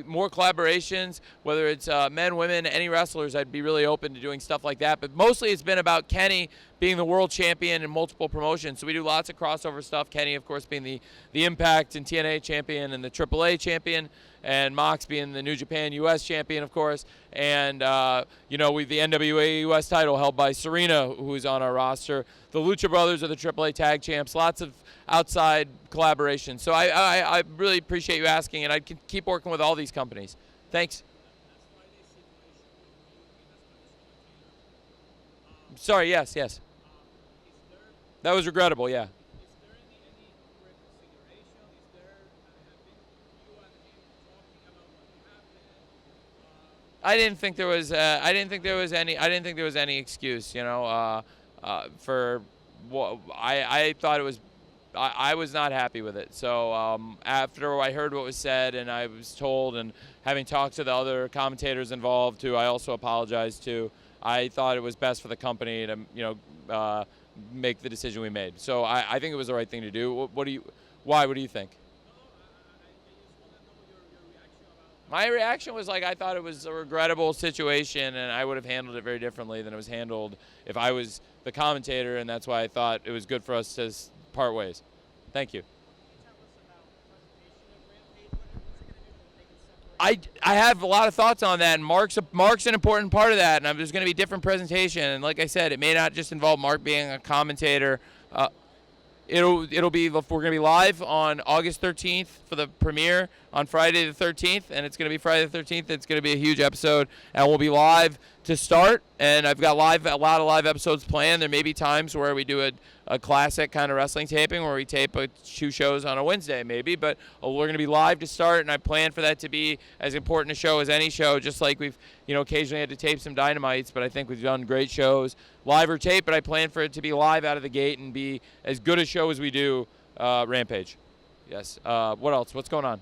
more collaborations, whether it's men, women, any wrestlers, I'd be really open to doing stuff like that. But mostly it's been about Kenny being the world champion in multiple promotions. So we do lots of crossover stuff. Kenny, of course, being the Impact and TNA champion and the AAA champion, and Mox being the New Japan US champion, of course. And, with the NWA US title held by Serena, who's on our roster. The Lucha Brothers are the AAA tag champs. Lots of outside collaboration. So I really appreciate you asking, and I can keep working with all these companies. Thanks. Sorry, yes. That was regrettable, yeah. I didn't think there was any excuse, for what I thought it was. I was not happy with it. So after I heard what was said and I was told, and having talked to the other commentators involved, who I also apologized to, I thought it was best for the company to, make the decision we made. So I think it was the right thing to do. What do you think? My reaction was I thought it was a regrettable situation, and I would have handled it very differently than it was handled if I was the commentator, and that's why I thought it was good for us to part ways. Thank you. I have a lot of thoughts on that, and Mark's an important part of that, and there's going to be different presentation, and like I said, it may not just involve Mark being a commentator. It'll be, we're going to be live on August 13th for the premiere on Friday the 13th, and it's going to be Friday the 13th. It's going to be a huge episode, and we'll be live to start, and I've got a lot of live episodes planned. There may be times where we do a classic kind of wrestling taping where we tape 2 shows on a Wednesday maybe, but we're going to be live to start, and I plan for that to be as important a show as any show, just like we've occasionally had to tape some Dynamites, but I think we've done great shows live or tape, but I plan for it to be live out of the gate and be as good a show as we do Rampage. Yes. What else? What's going on?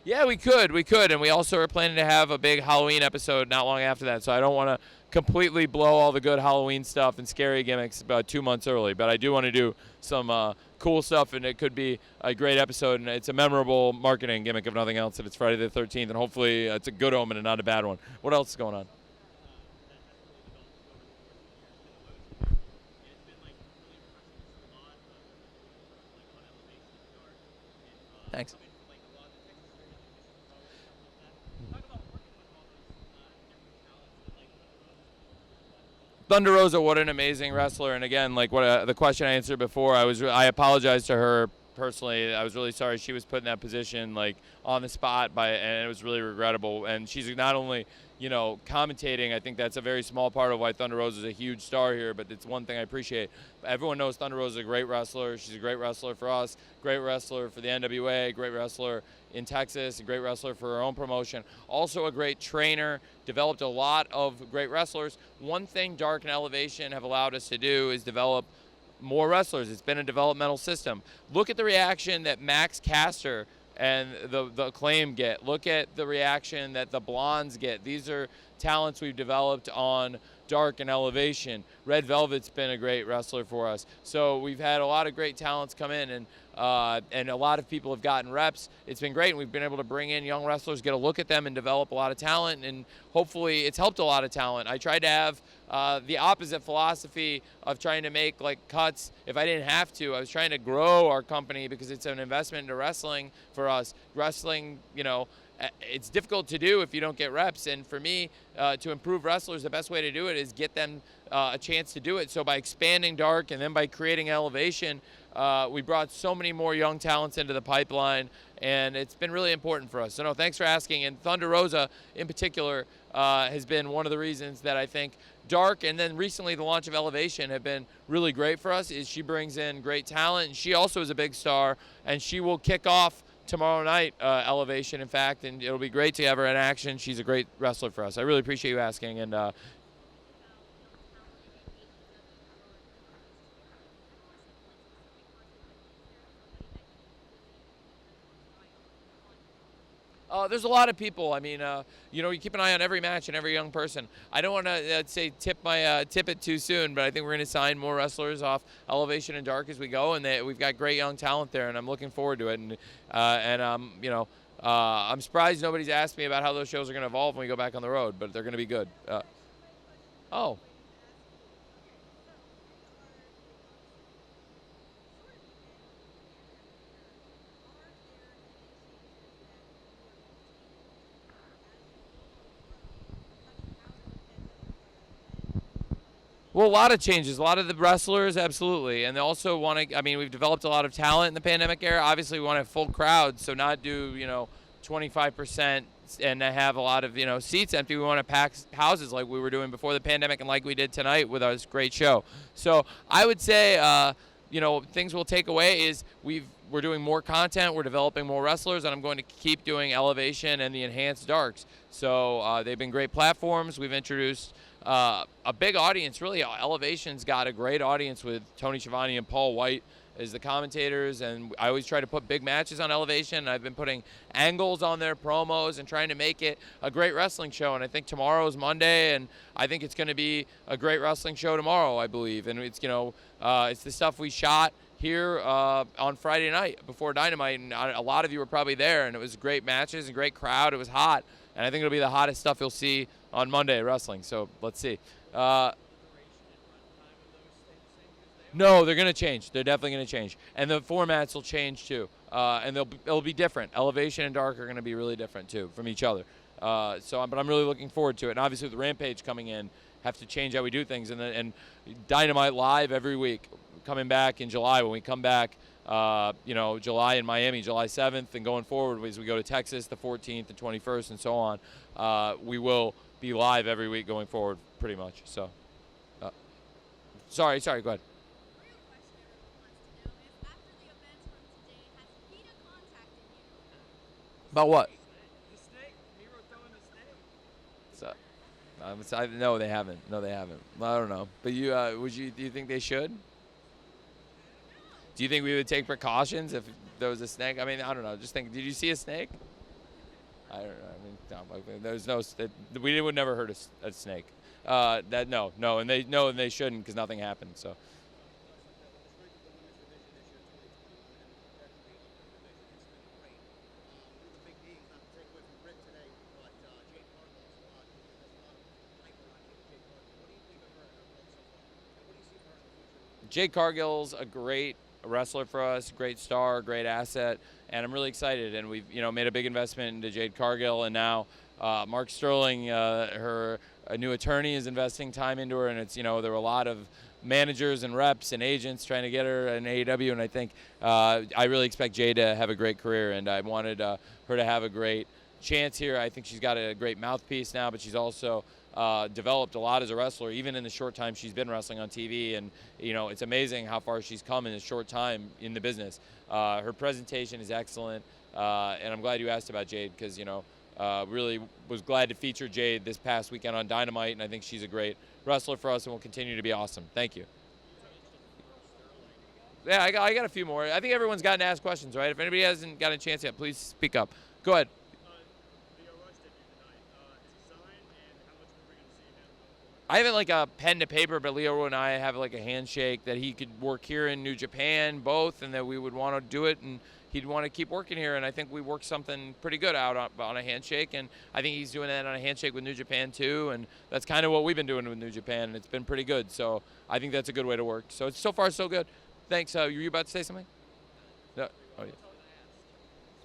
Yeah, we could, and we also are planning to have a big Halloween episode not long after that, so I don't want to completely blow all the good Halloween stuff and scary gimmicks about 2 months early, but I do want to do some cool stuff, and it could be a great episode, and it's a memorable marketing gimmick, if nothing else, and it's Friday the 13th, and hopefully it's a good omen and not a bad one. What else is going on? Thanks. Thunder Rosa, what an amazing wrestler! And again, the question I answered before, I apologized to her personally. I was really sorry she was put in that position, on the spot, and it was really regrettable. And she's not only, commentating. I think that's a very small part of why Thunder Rosa is a huge star here. But it's one thing I appreciate. Everyone knows Thunder Rosa is a great wrestler. She's a great wrestler for us, great wrestler for the NWA, great wrestler in Texas, a great wrestler for her own promotion. Also a great trainer, developed a lot of great wrestlers. One thing Dark and Elevation have allowed us to do is develop more wrestlers. It's been a developmental system. Look at the reaction that Max Caster and the Acclaim get. Look at the reaction that the Blondes get. These are talents we've developed on Dark and Elevation. Red Velvet's been a great wrestler for us. So we've had a lot of great talents come in, and a lot of people have gotten reps. It's been great, and we've been able to bring in young wrestlers, get a look at them, and develop a lot of talent, and hopefully it's helped a lot of talent. I tried to have the opposite philosophy of trying to make like cuts if I didn't have to. I was trying to grow our company because it's an investment into wrestling for us. Wrestling, it's difficult to do if you don't get reps, and for me, to improve wrestlers, the best way to do it is get them a chance to do it. So by expanding Dark and then by creating Elevation, we brought so many more young talents into the pipeline, and it's been really important for us. So no, thanks for asking. And Thunder Rosa in particular has been one of the reasons that I think Dark and then recently the launch of Elevation have been really great for us. Is she brings in great talent, and she also is a big star, and she will kick off tomorrow night, Elevation, in fact, and it'll be great to have her in action. She's a great wrestler for us. I really appreciate you asking. And there's a lot of people. I mean, you keep an eye on every match and every young person. I don't want to say tip it too soon, but I think we're going to sign more wrestlers off Elevation and Dark as we go, and we've got great young talent there, and I'm looking forward to it. And I'm surprised nobody's asked me about how those shows are going to evolve when we go back on the road, but they're going to be good. Oh. Well, a lot of changes. A lot of the wrestlers, absolutely. And they also want to, we've developed a lot of talent in the pandemic era. Obviously, we want to have full crowds, so not do, 25% and have a lot of, seats empty. We want to pack houses like we were doing before the pandemic and like we did tonight with our great show. So I would say, things we'll take away is we're doing more content, we're developing more wrestlers, and I'm going to keep doing Elevation and the Enhanced Darks. So they've been great platforms. We've introduced a big audience. Really, Elevation's got a great audience with Tony Schiavone and Paul White as the commentators, and I always try to put big matches on Elevation. I've been putting angles on their promos and trying to make it a great wrestling show, and I think tomorrow is Monday, and I think it's going to be a great wrestling show tomorrow, I believe. And it's it's the stuff we shot here on Friday night before Dynamite, and a lot of you were probably there, and it was great matches and great crowd. It was hot, and I think it'll be the hottest stuff you'll see on Monday at wrestling. So let's see. No, they're going to change. They're definitely going to change, and the formats will change too, and it'll be different. Elevation and Dark are going to be really different too from each other. But I'm really looking forward to it. And obviously with Rampage coming in, have to change how we do things, and Dynamite live every week. Coming back in July, when we come back, July in Miami, July 7th, and going forward as we go to Texas, the 14th and 21st, and so on, we will be live every week going forward, pretty much. So, sorry, go ahead. About what? The snake? Miro throwing the snake? No, they haven't. I don't know. But do you think they should? Do you think we would take precautions if there was a snake? I don't know. Just think. Did you see a snake? I don't know. There's no. We would never hurt a snake. No, and they shouldn't because nothing happened. So. Jade Cargill's a great wrestler for us, great star, great asset, and I'm really excited. And we've made a big investment into Jade Cargill, and now Mark Sterling, her new attorney, is investing time into her. And it's there were a lot of managers and reps and agents trying to get her in AEW, and I think I really expect Jade to have a great career, and I wanted her to have a great chance here. I think she's got a great mouthpiece now, but she's also developed a lot as a wrestler, even in the short time she's been wrestling on TV. And it's amazing how far she's come in a short time in the business. Her presentation is excellent, and I'm glad you asked about Jade because really was glad to feature Jade this past weekend on Dynamite, and I think she's a great wrestler for us and will continue to be awesome. Thank you. Yeah, I got a few more. I think everyone's gotten to ask questions, right? If anybody hasn't got a chance yet, please speak up. Go ahead. The arrest debut tonight, is he signed, and how much I haven't like a pen to paper, but Leo and I have like a handshake that he could work here in New Japan both, and that we would want to do it, and he'd want to keep working here. And I think we worked something pretty good out on a handshake, and I think he's doing that on a handshake with New Japan too, and that's kind of what we've been doing with New Japan, and it's been pretty good. So I think that's a good way to work. So it's so far so good. Thanks. Were you about to say something? No. Oh, yeah.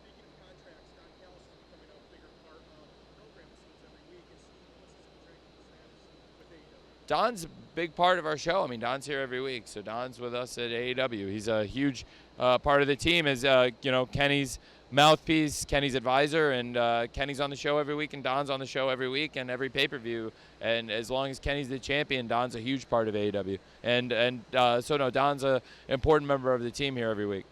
Speaking of contracts, Don Callis is becoming a bigger part of the program, it seems, every week. What's his contractual status with AEW? Don's a big part of our show. I mean, Don's here every week, so Don's with us at AEW. He's a huge part of the team, as Kenny's mouthpiece, Kenny's advisor, and Kenny's on the show every week, and Don's on the show every week and every pay-per-view. And as long as Kenny's the champion, Don's a huge part of AEW. So no, Don's an important member of the team here every week.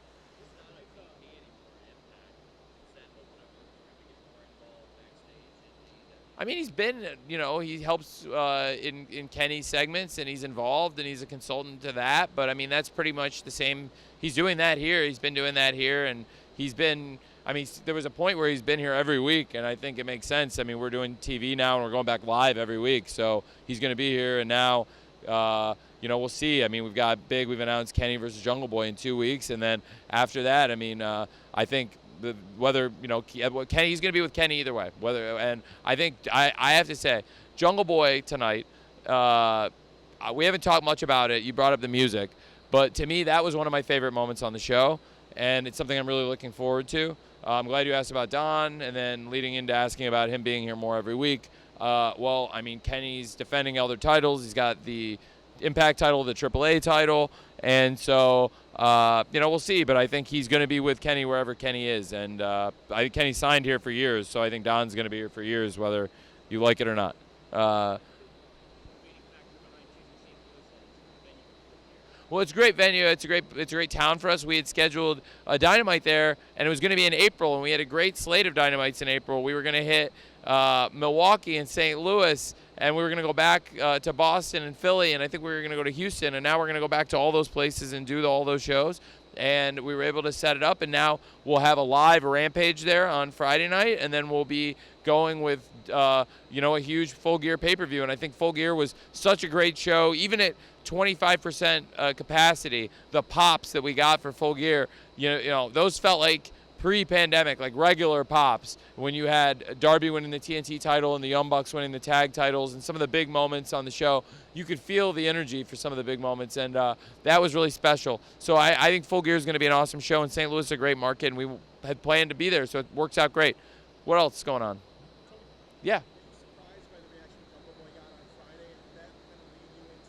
I mean, he's been, he helps in Kenny's segments, and he's involved, and he's a consultant to that. But, I mean, that's pretty much the same. He's doing that here. He's been doing that here, and he's been, there was a point where he's been here every week, and I think it makes sense. I mean, we're doing TV now, and we're going back live every week. So he's going to be here, and now, we'll see. I mean, we've announced Kenny versus Jungle Boy in 2 weeks, and then after that, I think Kenny's going to be with Kenny either way. And I think I have to say, Jungle Boy tonight. We haven't talked much about it. You brought up the music, but to me that was one of my favorite moments on the show, and it's something I'm really looking forward to. I'm glad you asked about Don, and then leading into asking about him being here more every week. Kenny's defending other titles. He's got the Impact title, the AAA title, and so. We'll see, but I think he's going to be with Kenny wherever Kenny is, and I think Kenny signed here for years, so I think Don's going to be here for years, whether you like it or not. Well, it's a great venue. It's a great town for us. We had scheduled a Dynamite there, and it was going to be in April, and we had a great slate of Dynamites in April. We were going to hit Milwaukee and St. Louis, and we were going to go back to Boston and Philly, and I think we were going to go to Houston, and now we're going to go back to all those places and do all those shows. And we were able to set it up, and now we'll have a live Rampage there on Friday night, and then we'll be going with a huge Full Gear pay-per-view. And I think Full Gear was such a great show, even at 25% capacity. The pops that we got for Full Gear, those felt like pre-pandemic, like regular pops, when you had Darby winning the TNT title and the Young Bucks winning the tag titles, and some of the big moments on the show. You could feel the energy for some of the big moments, and that was really special. So I think Full Gear is going to be an awesome show, and St. Louis is a great market, and we had planned to be there, so it works out great. What else is going on? Yeah. Surprised by the reaction Jungle Boy got on Friday, and that kind of lead you into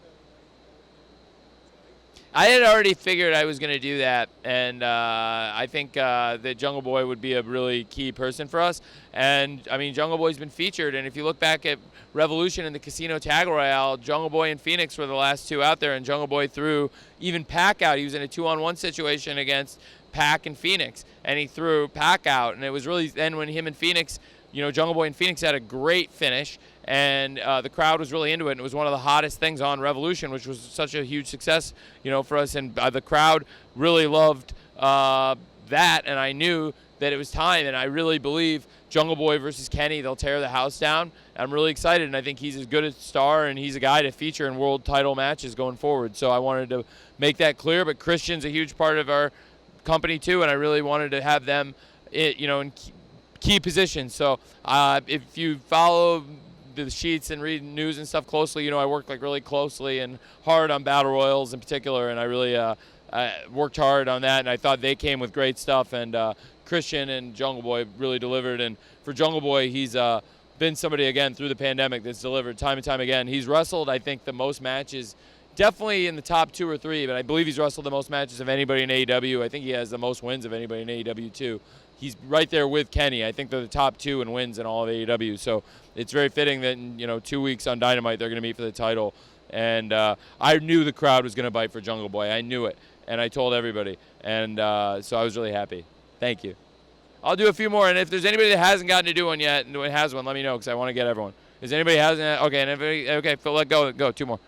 tonight? I had already figured I was going to do that, and I think that Jungle Boy would be a really key person for us. And, Jungle Boy's been featured, and if you look back at Revolution and the Casino Tag Royale, Jungle Boy and Phoenix were the last two out there, and Jungle Boy threw even Pac out. He was in a 2-on-1 situation against Pac and Phoenix, and he threw Pac out, and it was really then when him and Phoenix, Jungle Boy and Phoenix had a great finish, and the crowd was really into it, and it was one of the hottest things on Revolution, which was such a huge success, for us, and the crowd really loved that, and I knew that it was time, and I really believe Jungle Boy versus Kenny, they'll tear the house down. I'm really excited, and I think he's as good a star, and he's a guy to feature in world title matches going forward, so I wanted to make that clear. But Christian's a huge part of our company too, and I really wanted to have them in key positions. So if you follow the sheets and read news and stuff closely, I work really closely and hard on Battle Royals in particular, and I really worked hard on that, and I thought they came with great stuff, and Christian and Jungle Boy really delivered. And for Jungle Boy, he's been somebody, again, through the pandemic that's delivered time and time again. He's wrestled, I think, the most matches, definitely in the top 2 or 3, but I believe he's wrestled the most matches of anybody in AEW. I think he has the most wins of anybody in AEW too. He's right there with Kenny. I think they're the top 2 in wins in all of AEW. So it's very fitting that in 2 weeks on Dynamite they're going to meet for the title. And I knew the crowd was going to bite for Jungle Boy. I knew it, and I told everybody. And so I was really happy. Thank you. I'll do a few more, and if there's anybody that hasn't gotten to do one yet and has one, let me know, because I want to get everyone. Is anybody hasn't? Okay, and okay, Phil, let go. 2 more.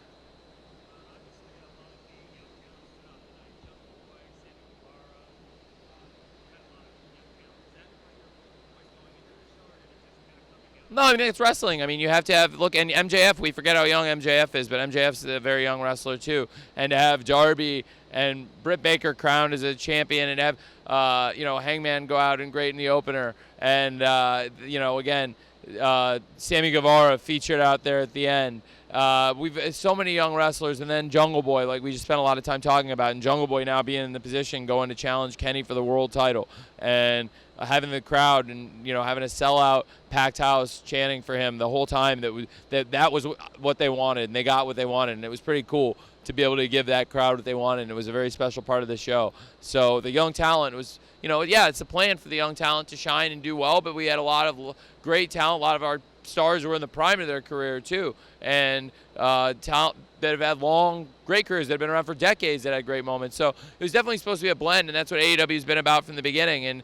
No, I mean, it's wrestling. I mean, you have to have, look, and MJF, we forget how young MJF is, but MJF's a very young wrestler too. And to have Darby and Britt Baker crowned as a champion, and have, Hangman go out and great in the opener. And, again, Sammy Guevara featured out there at the end. We've so many young wrestlers, and then Jungle Boy, like we just spent a lot of time talking about, and Jungle Boy now being in the position going to challenge Kenny for the world title, and having the crowd and having a sellout packed house chanting for him the whole time. That was what they wanted, and they got what they wanted, and it was pretty cool to be able to give that crowd what they wanted, and it was a very special part of the show. So the young talent was, it's a plan for the young talent to shine and do well, but we had a lot of great talent. A lot of our stars were in the prime of their career too, and talent that have had long, great careers that have been around for decades that had great moments. So it was definitely supposed to be a blend, and that's what AEW has been about from the beginning. And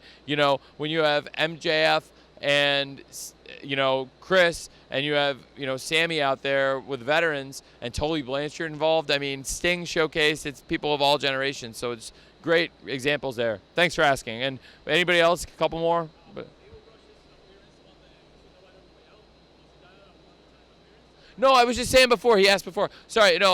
when you have MJF and Chris, and you have Sammy out there with veterans, and Tully Blanchard involved. I mean, Sting showcased. It's people of all generations, so it's great examples there. Thanks for asking. And anybody else? A couple more. No, I was just saying before. He asked before. Sorry, no.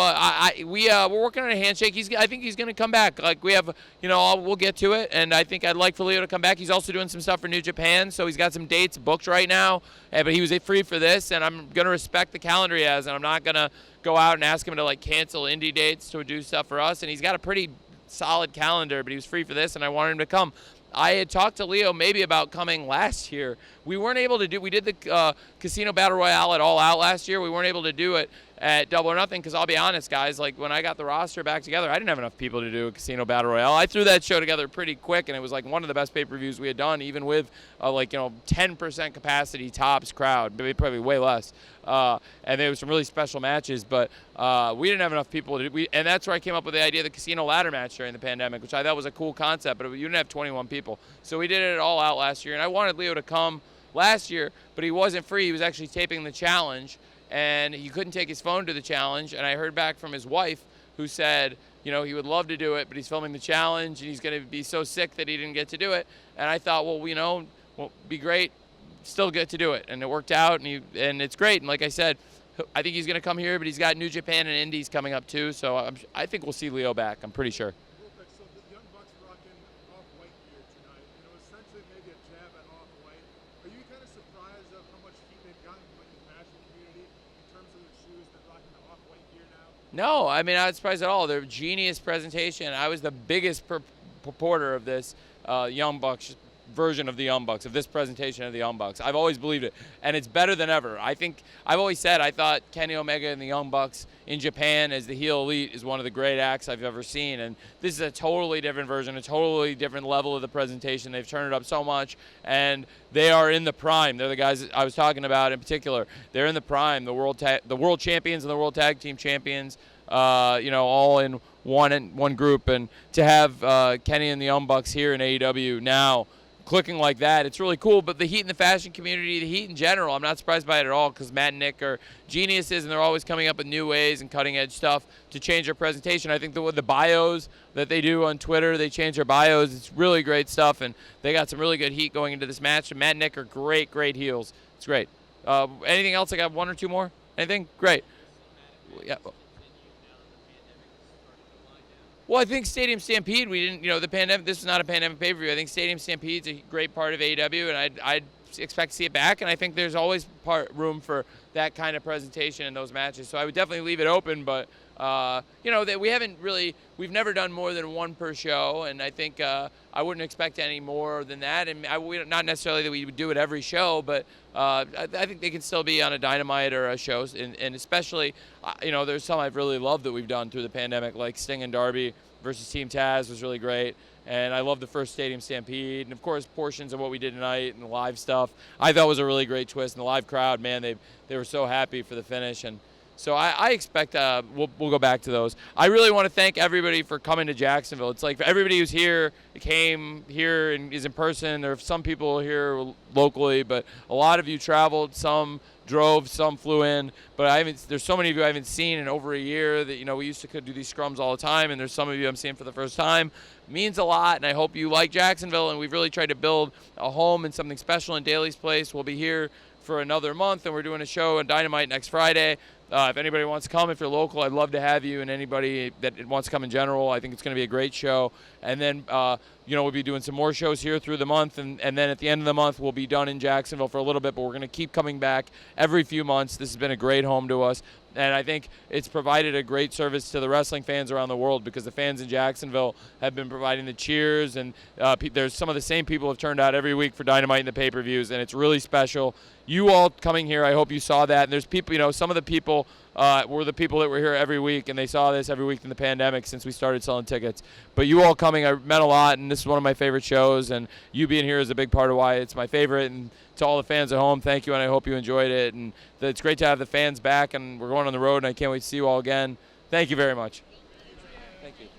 We're working on a handshake. I think he's going to come back. Like we have, we'll get to it. And I think I'd like for Leo to come back. He's also doing some stuff for New Japan, so he's got some dates booked right now. But he was free for this, and I'm going to respect the calendar he has, and I'm not going to go out and ask him to cancel indie dates to do stuff for us. And he's got a pretty solid calendar, but he was free for this, and I wanted him to come. I had talked to Leo maybe about coming last year. We weren't able to do. We did the Casino Battle Royale at All Out last year. We weren't able to do it at Double or Nothing because I'll be honest, guys. When I got the roster back together, I didn't have enough people to do a Casino Battle Royale. I threw that show together pretty quick, and it was one of the best pay-per-views we had done, even with 10% capacity tops crowd, maybe probably way less. And there was some really special matches, but we didn't have enough people to do. And that's where I came up with the idea of the Casino Ladder match during the pandemic, which I thought was a cool concept, but you didn't have 21 people. So we did it All Out last year, and I wanted Leo to come last year, but he wasn't free. He was actually taping the challenge, and he couldn't take his phone to the challenge. And I heard back from his wife, who said, he would love to do it, but he's filming the challenge, and he's going to be so sick that he didn't get to do it. And I thought, well, be great, still get to do it. And it worked out, and it's great. And like I said, I think he's going to come here, but he's got New Japan and Indies coming up too. So I think we'll see Leo back. I'm pretty sure. Real quick, so the Young Bucks rocking off-white gear tonight, and it was essentially maybe a jab at off-white. Are you kind of surprised of how much heat they've gotten from the fashion community in terms of the shoes that rocking the off-white gear now? No, I mean, I'm not surprised at all. They're genius presentation. I was the biggest purporter of this Young Bucks version of the Young Bucks, of this presentation of the Young Bucks. I've always believed it, and it's better than ever. I've always said I thought Kenny Omega and the Young Bucks in Japan as the heel elite is one of the great acts I've ever seen, and this is a totally different version, a totally different level of the presentation. They've turned it up so much, and they are in the prime. They're the guys I was talking about in particular. They're in the prime, the world champions and the world tag team champions, all in one group, and to have Kenny and the Young Bucks here in AEW now clicking like that, it's really cool. But the heat in the fashion community, the heat in general, I'm not surprised by it at all, because Matt and Nick are geniuses, and they're always coming up with new ways and cutting edge stuff to change their presentation. I think the bios that they do on Twitter, they change their bios. It's really great stuff, and they got some really good heat going into this match. And Matt and Nick are great heels. It's great. Anything else? I got one or two more. Anything? Great. Yeah. Well, I think Stadium Stampede, we didn't, the pandemic, this is not a pandemic pay-per-view. I think Stadium Stampede's a great part of AEW, and I'd expect to see it back, and I think there's always room for that kind of presentation in those matches. So I would definitely leave it open, but, that we've never done more than one per show, and I think I wouldn't expect any more than that. And not necessarily that we would do it every show, but I think they can still be on a Dynamite or a show, and especially, there's some I've really loved that we've done through the pandemic, like Sting and Darby versus Team Taz was really great. And I love the first Stadium Stampede, and of course portions of what we did tonight and the live stuff I thought was a really great twist. And the live crowd, man, they were so happy for the finish, and so I expect we'll go back to those. I really want to thank everybody for coming to Jacksonville. It's like for everybody who's here, came here and is in person. There are some people here locally, but a lot of you traveled. Some drove, some flew in. But there's so many of you I haven't seen in over a year that, we used to do these scrums all the time, and there's some of you I'm seeing for the first time. It means a lot, and I hope you like Jacksonville, and we've really tried to build a home and something special in Daly's Place. We'll be here for another month, and we're doing a show on Dynamite next Friday. If anybody wants to come, if you're local, I'd love to have you, and anybody that wants to come in general. I think it's going to be a great show. And then, we'll be doing some more shows here through the month, and then at the end of the month, we'll be done in Jacksonville for a little bit, but we're going to keep coming back every few months. This has been a great home to us, and I think it's provided a great service to the wrestling fans around the world, because the fans in Jacksonville have been providing the cheers, and there's some of the same people have turned out every week for Dynamite and the pay-per-views, and it's really special. You all coming here, I hope you saw that. And there's people, some of the people were the people that were here every week, and they saw this every week in the pandemic since we started selling tickets. But you all coming, I meant a lot, and this is one of my favorite shows, and you being here is a big part of why it's my favorite. And to all the fans at home, thank you, and I hope you enjoyed it. And it's great to have the fans back, and we're going on the road, and I can't wait to see you all again. Thank you very much. Thank you.